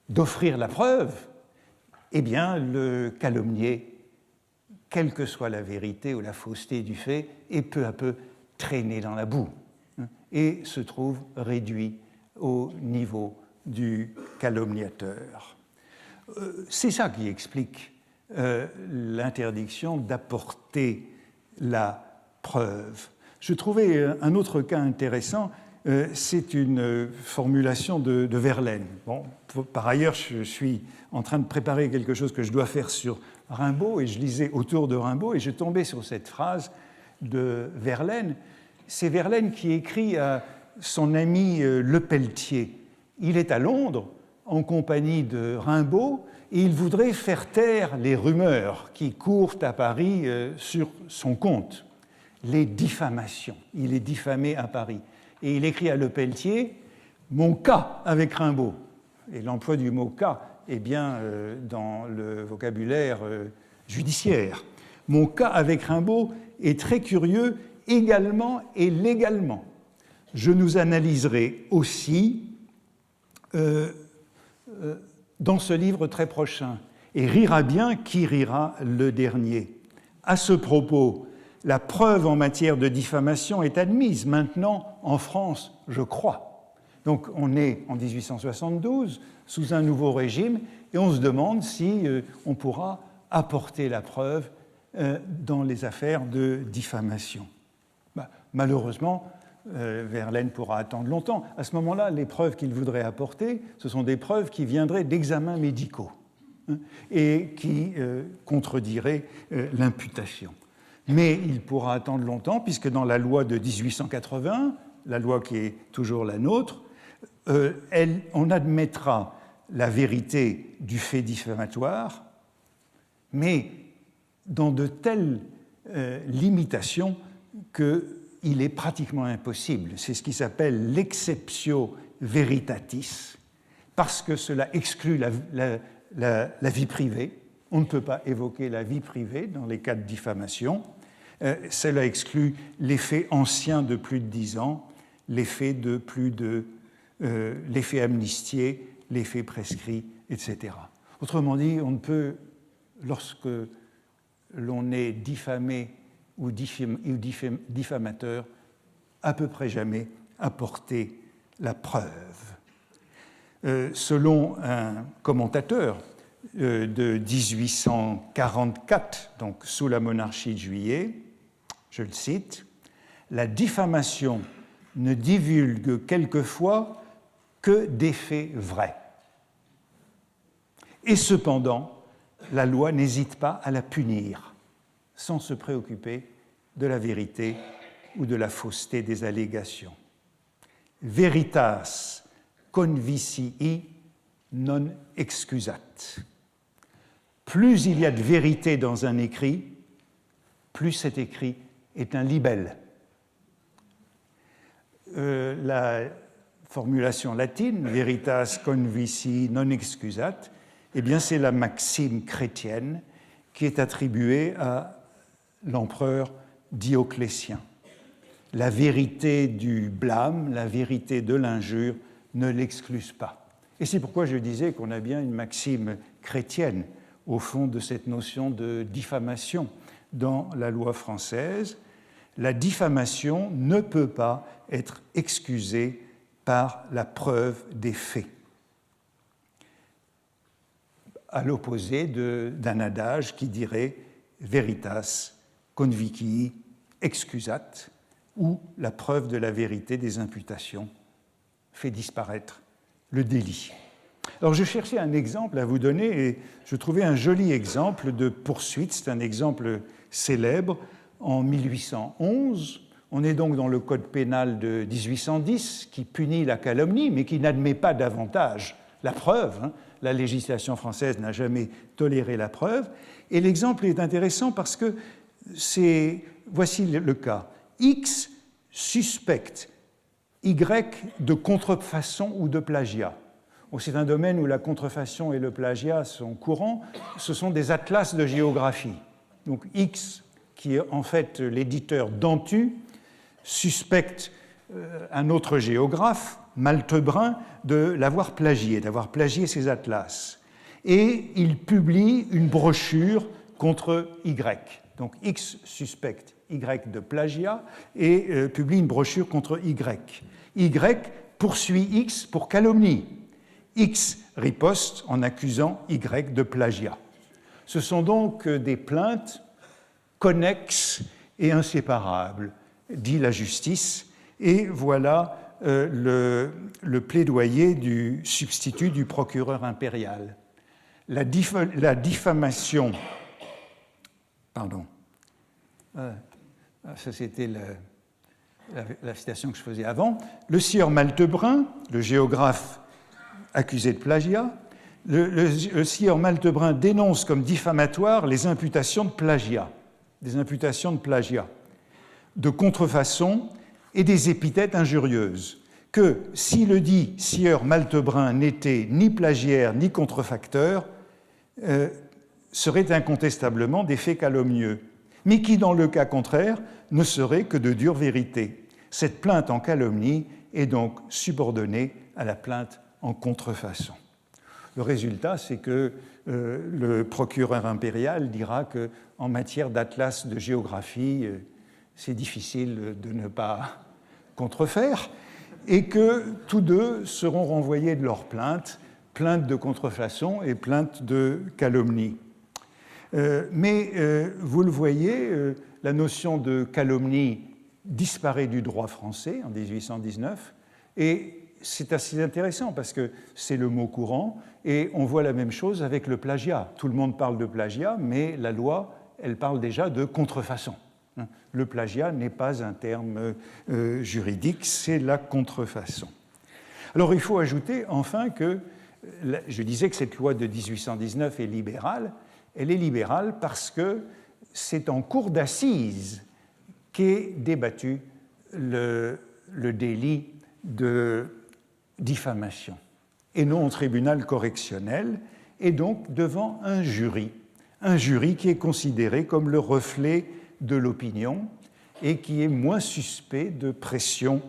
d'offrir la preuve, eh bien le calomnié, quelle que soit la vérité ou la fausseté du fait, est peu à peu traîné dans la boue et se trouve réduit au niveau du calomniateur. C'est ça qui explique l'interdiction d'apporter la preuve. Je trouvais un autre cas intéressant, c'est une formulation de Verlaine. Bon, par ailleurs, je suis en train de préparer quelque chose que je dois faire sur Rimbaud, et je lisais autour de Rimbaud, et je tombais sur cette phrase de Verlaine. C'est Verlaine qui écrit à son ami Lepelletier. Il est à Londres, en compagnie de Rimbaud, et il voudrait faire taire les rumeurs qui courent à Paris sur son compte, les diffamations. Il est diffamé à Paris. Et il écrit à Lepelletier « Mon cas avec Rimbaud ». Et l'emploi du mot « cas » est bien dans le vocabulaire judiciaire. « Mon cas avec Rimbaud est très curieux également et légalement. Je nous analyserai aussi dans ce livre très prochain, et rira bien qui rira le dernier. À ce propos, la preuve en matière de diffamation est admise maintenant en France, je crois. Donc on est en 1872, sous un nouveau régime, et on se demande si on pourra apporter la preuve dans les affaires de diffamation. Malheureusement, Verlaine pourra attendre longtemps. À ce moment-là, les preuves qu'il voudrait apporter, ce sont des preuves qui viendraient d'examens médicaux et qui contrediraient l'imputation. Mais il pourra attendre longtemps, puisque dans la loi de 1880, la loi qui est toujours la nôtre, on admettra la vérité du fait diffamatoire, mais dans de telles limitations qu'il est pratiquement impossible. C'est ce qui s'appelle l'exceptio veritatis, parce que cela exclut la vie privée. On ne peut pas évoquer la vie privée dans les cas de diffamation. Cela exclut les faits anciens de plus de 10 ans, les faits amnistiés, les faits prescrits, etc. Autrement dit, on ne peut, lorsque l'on est diffamé ou diffamateur, à peu près jamais apporter la preuve. Selon un commentateur de 1844, donc sous la monarchie de Juillet, je le cite, « La diffamation ne divulgue quelquefois que des faits vrais. Et cependant, la loi n'hésite pas à la punir, sans se préoccuper de la vérité ou de la fausseté des allégations. Veritas convicii non excusat. Plus il y a de vérité dans un écrit, plus cet écrit est un libelle. » La formulation latine, veritas convicii non excusat, eh bien c'est la maxime chrétienne qui est attribuée à l'empereur Dioclétien. La vérité du blâme, la vérité de l'injure ne l'exclusent pas. Et c'est pourquoi je disais qu'on a bien une maxime chrétienne au fond de cette notion de diffamation dans la loi française. La diffamation ne peut pas être excusée par la preuve des faits. À l'opposé d'un adage qui dirait veritas convicii excusat, où la preuve de la vérité des imputations fait disparaître le délit. Alors je cherchais un exemple à vous donner et je trouvais un joli exemple de poursuite. C'est un exemple célèbre en 1811. On est donc dans le code pénal de 1810 qui punit la calomnie mais qui n'admet pas davantage la preuve. La législation française n'a jamais toléré la preuve. Et l'exemple est intéressant parce que voici le cas. X suspecte Y de contrefaçon ou de plagiat. c'est un domaine où la contrefaçon et le plagiat sont courants, ce sont des atlas de géographie. Donc X, qui est en fait l'éditeur d'Antu, suspecte un autre géographe, Maltebrun, de l'avoir plagié, d'avoir plagié ses atlas. Et il publie une brochure contre Y. Donc X suspecte Y de plagiat et publie une brochure contre Y. Y poursuit X pour calomnie. X riposte en accusant Y de plagiat. Ce sont donc des plaintes connexes et inséparables, dit la justice, et voilà le plaidoyer du substitut du procureur impérial. La diffamation, pardon, ça c'était la citation que je faisais avant, le sieur Maltebrun, le géographe accusé de plagiat, le sieur Maltebrun dénonce comme diffamatoires les imputations de plagiat, de contrefaçon et des épithètes injurieuses, que si le dit sieur Maltebrun n'était ni plagiaire ni contrefacteur, seraient incontestablement des faits calomnieux, mais qui, dans le cas contraire, ne seraient que de dures vérités. Cette plainte en calomnie est donc subordonnée à la plainte en contrefaçon. Le résultat, c'est que le procureur impérial dira qu'en matière d'atlas de géographie, c'est difficile de ne pas contrefaire, et que tous deux seront renvoyés de leurs plaintes, plainte de contrefaçon et plainte de calomnie. Mais vous le voyez, la notion de calomnie disparaît du droit français en 1819, et c'est assez intéressant parce que c'est le mot courant, et on voit la même chose avec le plagiat. Tout le monde parle de plagiat, mais la loi, elle parle déjà de contrefaçon. Le plagiat n'est pas un terme juridique, c'est la contrefaçon. Alors il faut ajouter enfin que, je disais que cette loi de 1819 est libérale, elle est libérale parce que c'est en cour d'assises qu'est débattu le délit de diffamation, et non au tribunal correctionnel, et donc devant un jury qui est considéré comme le reflet de l'opinion et qui est moins suspect de pression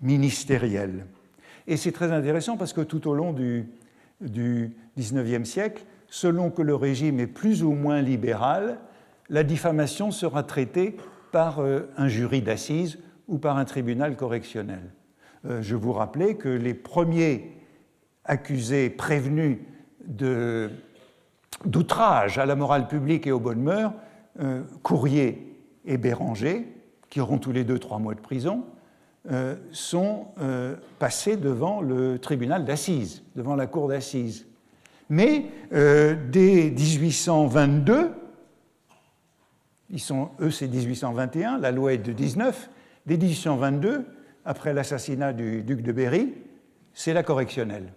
ministérielle. Et c'est très intéressant parce que tout au long du XIXe siècle, selon que le régime est plus ou moins libéral, la diffamation sera traitée par un jury d'assises ou par un tribunal correctionnel. Je vous rappelais que les premiers accusés prévenus d'outrage à la morale publique et aux bonnes mœurs, Courrier et Béranger, qui auront tous les deux 3 mois de prison, sont passés devant le tribunal d'assises, devant la cour d'assises. Mais dès 1822, eux c'est 1821, la loi est de 19, dès 1822, après l'assassinat du duc de Berry, c'est la correctionnelle.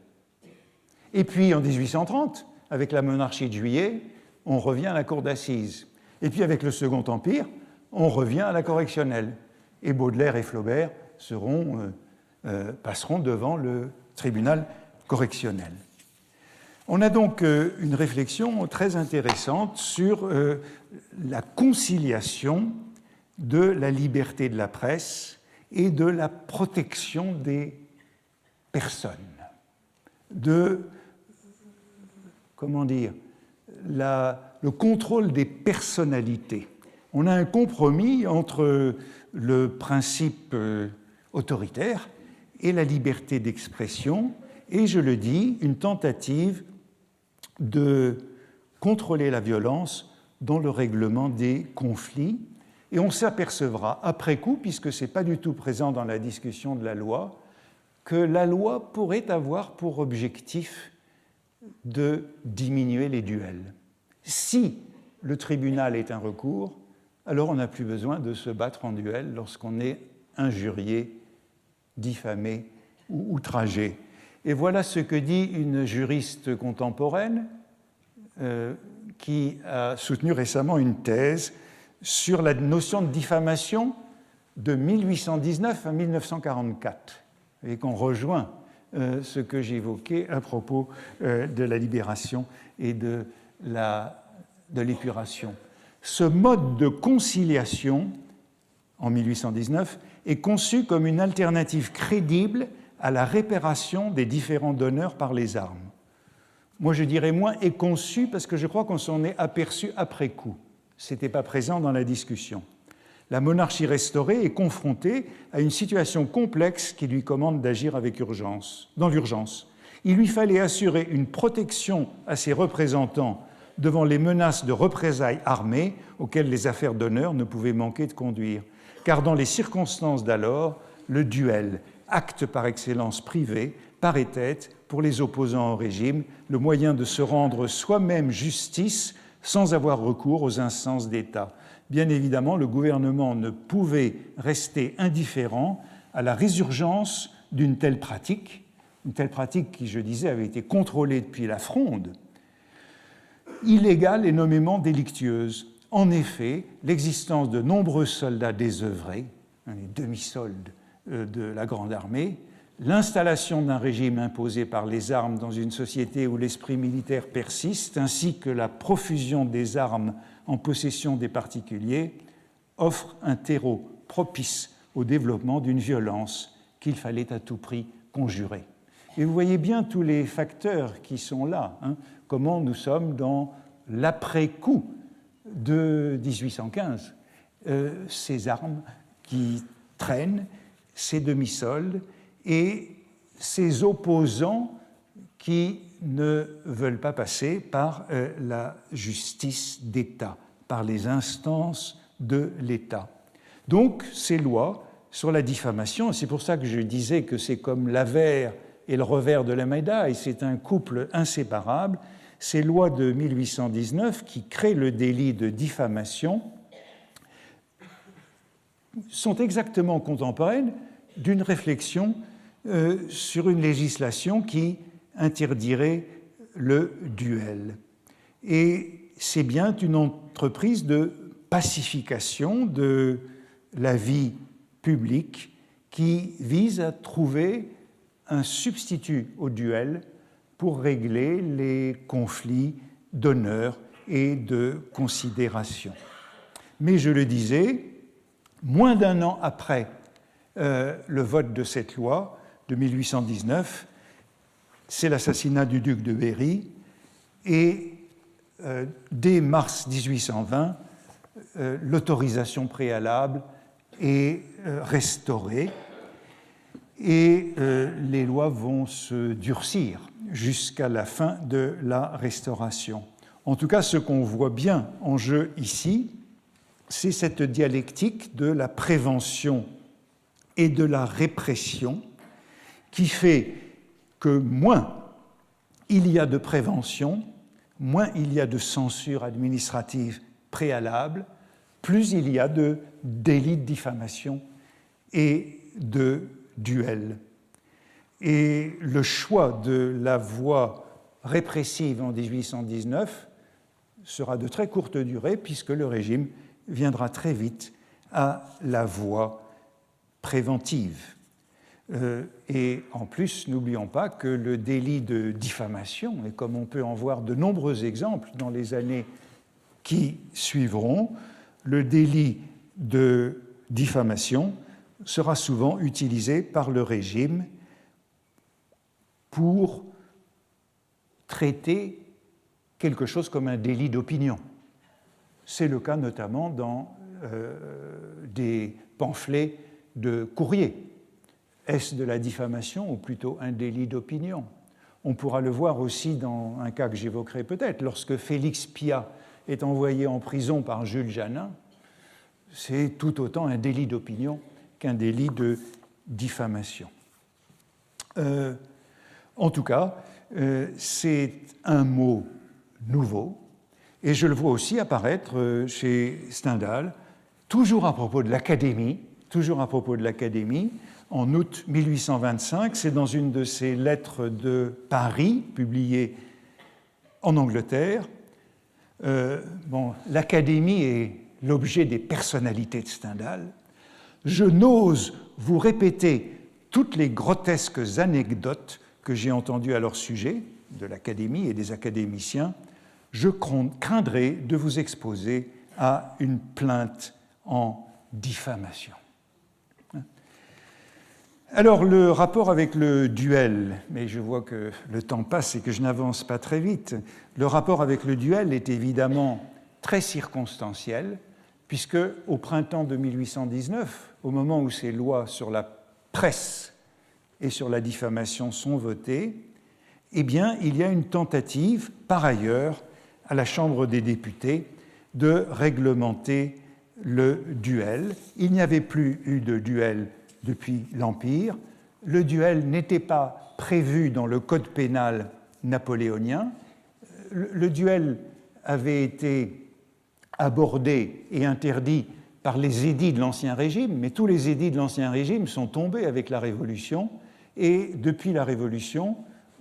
Et puis en 1830, avec la monarchie de Juillet, on revient à la cour d'assises. Et puis avec le Second Empire, on revient à la correctionnelle. Et Baudelaire et Flaubert passeront devant le tribunal correctionnel. On a donc une réflexion très intéressante sur la conciliation de la liberté de la presse et de la protection des personnes, de, le contrôle des personnalités. On a un compromis entre le principe autoritaire et la liberté d'expression, et je le dis, une tentative de contrôler la violence dans le règlement des conflits. Et on s'apercevra après coup, puisque ce n'est pas du tout présent dans la discussion de la loi, que la loi pourrait avoir pour objectif de diminuer les duels. Si le tribunal est un recours, alors on n'a plus besoin de se battre en duel lorsqu'on est injurié, diffamé ou outragé. Et voilà ce que dit une juriste contemporaine qui a soutenu récemment une thèse sur la notion de diffamation de 1819 à 1944, et qu'on rejoint ce que j'évoquais à propos de la libération et de l'épuration. Ce mode de conciliation, en 1819, est conçu comme une alternative crédible à la réparation des différents donneurs par les armes. Moi, je dirais moins est conçu parce que je crois qu'on s'en est aperçu après coup. Ce n'était pas présent dans la discussion. La monarchie restaurée est confrontée à une situation complexe qui lui commande d'agir dans l'urgence. Il lui fallait assurer une protection à ses représentants devant les menaces de représailles armées auxquelles les affaires d'honneur ne pouvaient manquer de conduire. Car dans les circonstances d'alors, le duel, acte par excellence privé, paraît être, pour les opposants au régime, le moyen de se rendre soi-même justice sans avoir recours aux instances d'État. Bien évidemment, le gouvernement ne pouvait rester indifférent à la résurgence d'une telle pratique, une telle pratique qui, je disais, avait été contrôlée depuis la Fronde, illégale et nommément délictueuse. En effet, l'existence de nombreux soldats désœuvrés, les demi-soldes de la Grande Armée, l'installation d'un régime imposé par les armes dans une société où l'esprit militaire persiste, ainsi que la profusion des armes en possession des particuliers, offrent un terreau propice au développement d'une violence qu'il fallait à tout prix conjurer. Et vous voyez bien tous les facteurs qui sont là, comment nous sommes dans l'après-coup de 1815. Ces armes qui traînent, ces demi-soldes, et ces opposants qui ne veulent pas passer par la justice d'État, par les instances de l'État. Donc, ces lois sur la diffamation, c'est pour ça que je disais que c'est comme l'avers et le revers de la médaille, c'est un couple inséparable. Ces lois de 1819 qui créent le délit de diffamation sont exactement contemporaines d'une réflexion sur une législation qui interdirait le duel. Et c'est bien une entreprise de pacification de la vie publique qui vise à trouver un substitut au duel pour régler les conflits d'honneur et de considération. Mais je le disais, moins d'un an après le vote de cette loi de 1819, c'est l'assassinat du duc de Berry et dès mars 1820, l'autorisation préalable est restaurée et les lois vont se durcir jusqu'à la fin de la Restauration. En tout cas, ce qu'on voit bien en jeu ici, c'est cette dialectique de la prévention et de la répression qui fait que moins il y a de prévention, moins il y a de censure administrative préalable, plus il y a de délits de diffamation et de duel. Et le choix de la voie répressive en 1819 sera de très courte durée puisque le régime viendra très vite à la voie préventive. Et en plus, n'oublions pas que le délit de diffamation, et comme on peut en voir de nombreux exemples dans les années qui suivront, le délit de diffamation sera souvent utilisé par le régime pour traiter quelque chose comme un délit d'opinion. C'est le cas notamment dans des pamphlets de courrier. Est-ce de la diffamation ou plutôt un délit d'opinion? On pourra le voir aussi dans un cas que j'évoquerai peut-être. Lorsque Félix Pyat est envoyé en prison par Jules Janin, c'est tout autant un délit d'opinion qu'un délit de diffamation. En tout cas, c'est un mot nouveau, et je le vois aussi apparaître chez Stendhal, toujours à propos de l'Académie, en août 1825, c'est dans une de ses lettres de Paris, publiée en Angleterre. L'Académie est l'objet des personnalités de Stendhal. Je n'ose vous répéter toutes les grotesques anecdotes que j'ai entendues à leur sujet, de l'Académie et des académiciens, je craindrais de vous exposer à une plainte en diffamation. Alors, le rapport avec le duel, mais je vois que le temps passe et que je n'avance pas très vite, le rapport avec le duel est évidemment très circonstanciel, puisque au printemps de 1819, au moment où ces lois sur la presse et sur la diffamation sont votées, eh bien, il y a une tentative, par ailleurs, à la Chambre des députés, de réglementer le duel. Il n'y avait plus eu de duel depuis l'Empire. Le duel n'était pas prévu dans le code pénal napoléonien. Le duel avait été abordé et interdit par les édits de l'Ancien Régime, mais tous les édits de l'Ancien Régime sont tombés avec la Révolution, et depuis la Révolution,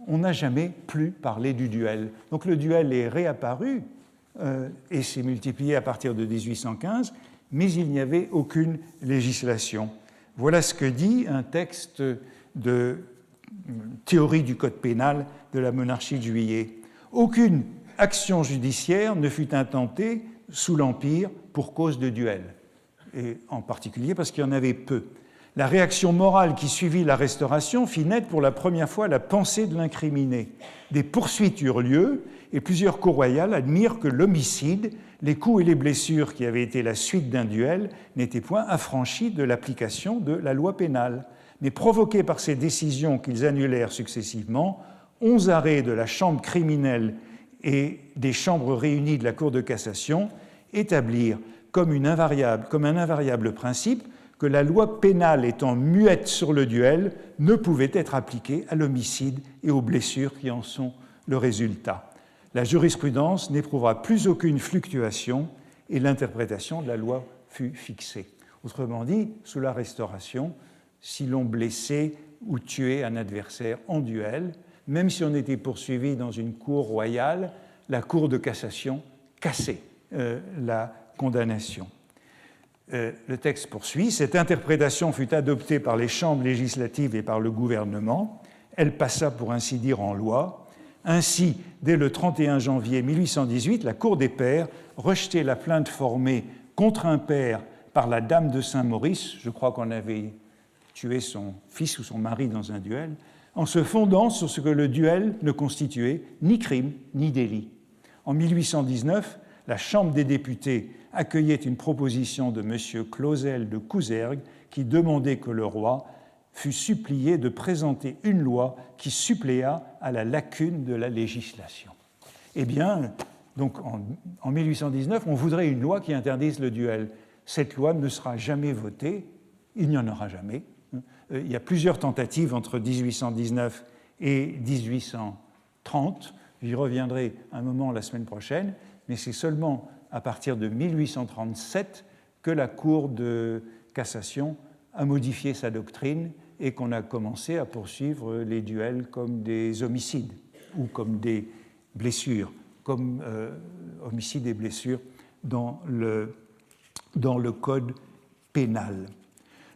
on n'a jamais plus parlé du duel. Donc le duel est réapparu et s'est multiplié à partir de 1815, mais il n'y avait aucune législation. Voilà ce que dit un texte de théorie du code pénal de la monarchie de Juillet. Aucune action judiciaire ne fut intentée sous l'Empire pour cause de duel, et en particulier parce qu'il y en avait peu. La réaction morale qui suivit la Restauration fit naître pour la première fois la pensée de l'incriminé. Des poursuites eurent lieu et plusieurs cours royales admirent que l'homicide, les coups et les blessures qui avaient été la suite d'un duel n'étaient point affranchis de l'application de la loi pénale. Mais provoqués par ces décisions qu'ils annulèrent successivement, 11 arrêts de la Chambre criminelle et des chambres réunies de la Cour de cassation établirent comme un invariable principe que la loi pénale étant muette sur le duel ne pouvait être appliquée à l'homicide et aux blessures qui en sont le résultat. La jurisprudence n'éprouvera plus aucune fluctuation et l'interprétation de la loi fut fixée. Autrement dit, sous la Restauration, si l'on blessait ou tuait un adversaire en duel, même si on était poursuivi dans une cour royale, la Cour de cassation cassait la condamnation. Le texte poursuit. Cette interprétation fut adoptée par les chambres législatives et par le gouvernement. Elle passa, pour ainsi dire, en loi. Ainsi, dès le 31 janvier 1818, la Cour des pairs rejetait la plainte formée contre un père par la dame de Saint-Maurice, je crois qu'on avait tué son fils ou son mari dans un duel, en se fondant sur ce que le duel ne constituait ni crime ni délit. En 1819, la Chambre des députés accueillait une proposition de M. Clausel de Couzergues qui demandait que le roi fut supplié de présenter une loi qui suppléât à la lacune de la législation. Eh bien, donc en 1819, on voudrait une loi qui interdise le duel. Cette loi ne sera jamais votée, il n'y en aura jamais. Il y a plusieurs tentatives entre 1819 et 1830. J'y reviendrai un moment la semaine prochaine, mais c'est seulement à partir de 1837 que la Cour de cassation a modifié sa doctrine et qu'on a commencé à poursuivre les duels comme des homicides ou comme des blessures, comme homicides et blessures dans le code pénal.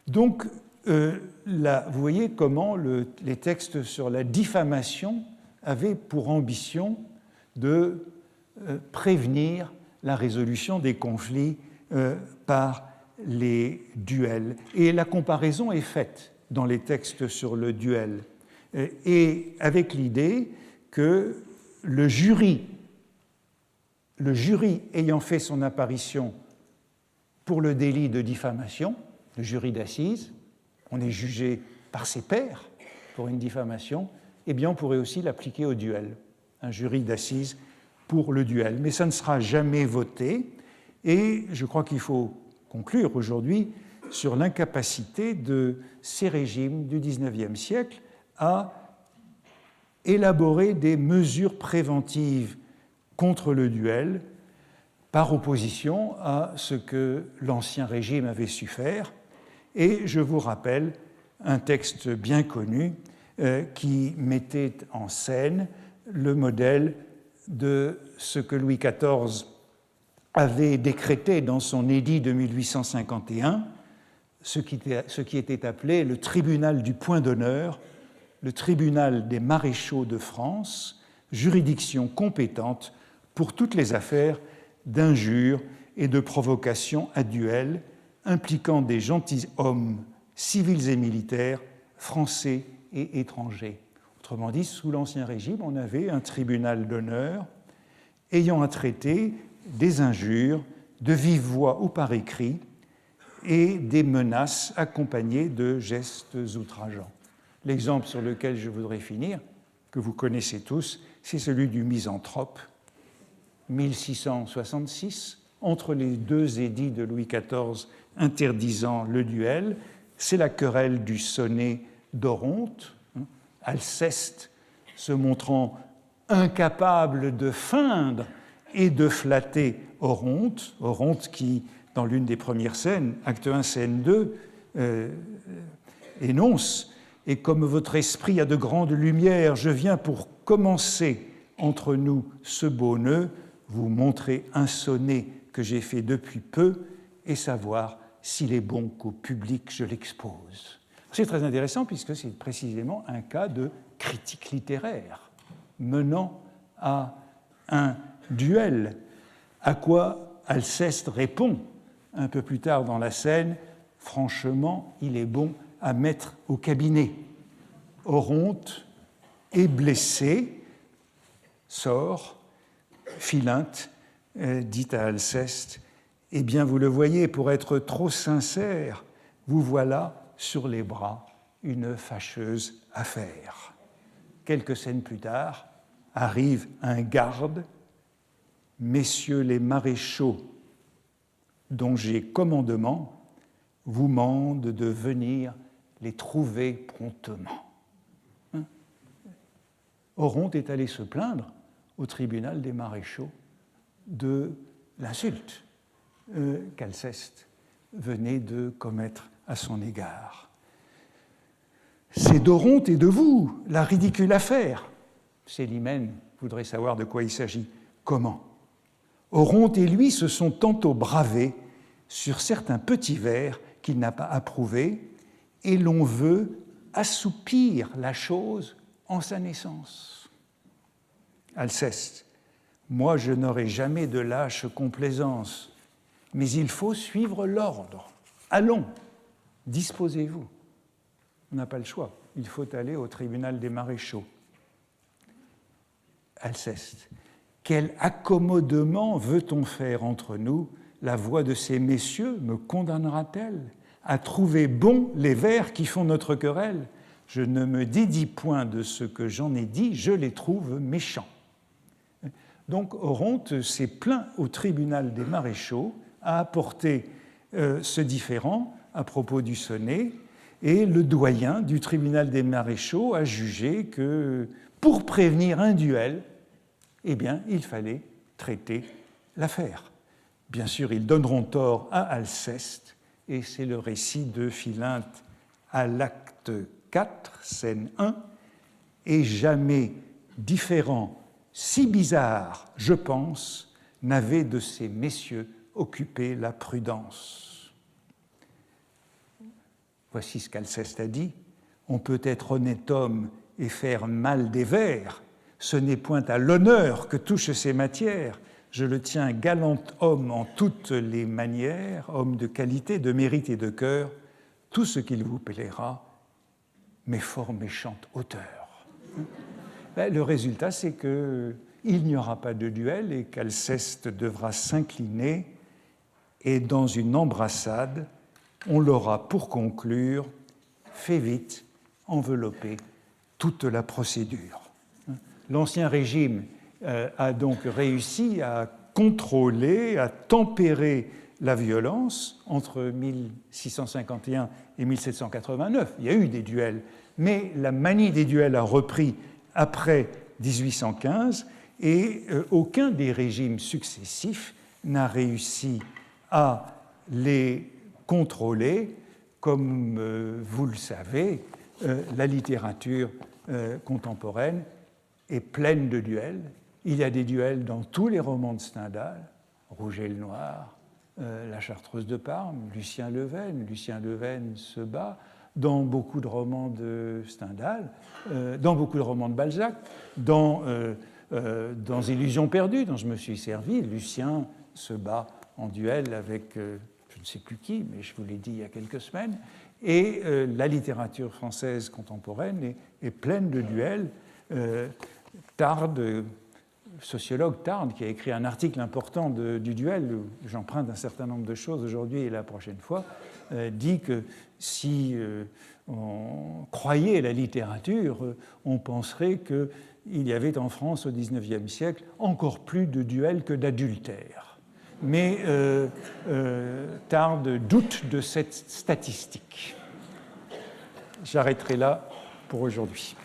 Donc, vous voyez comment les textes sur la diffamation avaient pour ambition de prévenir la résolution des conflits par les duels. Et la comparaison est faite dans les textes sur le duel, et avec l'idée que le jury ayant fait son apparition pour le délit de diffamation, le jury d'assises, on est jugé par ses pairs pour une diffamation, eh bien on pourrait aussi l'appliquer au duel, un jury d'assises pour le duel. Mais ça ne sera jamais voté, et je crois qu'il faut conclure aujourd'hui sur l'incapacité de ces régimes du XIXe siècle à élaborer des mesures préventives contre le duel par opposition à ce que l'Ancien Régime avait su faire. Et je vous rappelle un texte bien connu qui mettait en scène le modèle de ce que Louis XIV avait décrété dans son édit de 1851, ce qui était appelé le tribunal du point d'honneur, le tribunal des maréchaux de France, juridiction compétente pour toutes les affaires d'injures et de provocation à duel impliquant des gentilshommes civils et militaires, français et étrangers. Autrement dit, sous l'Ancien Régime, on avait un tribunal d'honneur ayant à traiter des injures de vive voix ou par écrit et des menaces accompagnées de gestes outrageants. L'exemple sur lequel je voudrais finir, que vous connaissez tous, c'est celui du Misanthrope, 1666, entre les deux édits de Louis XIV interdisant le duel. C'est la querelle du sonnet d'Oronte, Alceste se montrant incapable de feindre et de flatter Oronte, Oronte qui, dans l'une des premières scènes, acte 1, scène 2, énonce « Et comme votre esprit a de grandes lumières, je viens pour commencer entre nous ce beau nœud, vous montrer un sonnet que j'ai fait depuis peu et savoir s'il est bon qu'au public je l'expose. » C'est très intéressant puisque c'est précisément un cas de critique littéraire menant à un duel, à quoi Alceste répond un peu plus tard dans la scène « Franchement, il est bon à mettre au cabinet. » Oronte est blessé, sort, Philinte dit à Alceste « Eh bien, vous le voyez, pour être trop sincère, vous voilà sur les bras une fâcheuse affaire. » Quelques scènes plus tard, arrive un garde, « Messieurs les maréchaux, dont j'ai commandement, vous mandent de venir les trouver promptement. » Oronte est allé se plaindre au tribunal des maréchaux de l'insulte qu'Alceste venait de commettre à son égard. C'est d'Oronte et de vous la ridicule affaire. Célimène voudrait savoir de quoi il s'agit. Comment ? Oronte et lui se sont tantôt bravés sur certains petits vers qu'il n'a pas approuvés, et l'on veut assoupir la chose en sa naissance. Alceste, moi je n'aurai jamais de lâche complaisance, mais il faut suivre l'ordre. Allons, disposez-vous. On n'a pas le choix, il faut aller au tribunal des maréchaux. Alceste, quel accommodement veut-on faire entre nous ? La voix de ces messieurs me condamnera-t-elle à trouver bons les vers qui font notre querelle ? Je ne me dédie point de ce que j'en ai dit, je les trouve méchants. Donc Oronte s'est plaint au tribunal des maréchaux, a apporté ce différend à propos du sonnet, et le doyen du tribunal des maréchaux a jugé que pour prévenir un duel, eh bien, il fallait traiter l'affaire. Bien sûr, ils donneront tort à Alceste, et c'est le récit de Philinte à l'acte 4, scène 1, et jamais différent, si bizarre, je pense, n'avait de ces messieurs occupé la prudence. Voici ce qu'Alceste a dit. On peut être honnête homme et faire mal des vers. Ce n'est point à l'honneur que touchent ces matières. Je le tiens galant homme en toutes les manières, homme de qualité, de mérite et de cœur, tout ce qu'il vous plaira, mais fort méchante hauteur. Le résultat, c'est qu'il n'y aura pas de duel et qu'Alceste devra s'incliner, et dans une embrassade, on l'aura pour conclure fait vite envelopper toute la procédure. L'Ancien Régime a donc réussi à contrôler, à tempérer la violence entre 1651 et 1789. Il y a eu des duels, mais la manie des duels a repris après 1815 et aucun des régimes successifs n'a réussi à les contrôler. Comme vous le savez, la littérature contemporaine est pleine de duels. Il y a des duels dans tous les romans de Stendhal, Rouget le Noir, La Chartreuse de Parme, Lucien Levene. Lucien Levene se bat dans beaucoup de romans de Stendhal, dans beaucoup de romans de Balzac, dans Illusions perdues, dont je me suis servi. Lucien se bat en duel avec je ne sais plus qui, mais je vous l'ai dit il y a quelques semaines. Et la littérature française contemporaine est pleine de duels. Tard, sociologue Tarde, qui a écrit un article important du duel, j'emprunte un certain nombre de choses aujourd'hui et la prochaine fois, dit que si on croyait la littérature, on penserait qu'il y avait en France au XIXe siècle encore plus de duels que d'adultères. Mais Tarde doute de cette statistique. J'arrêterai là pour aujourd'hui.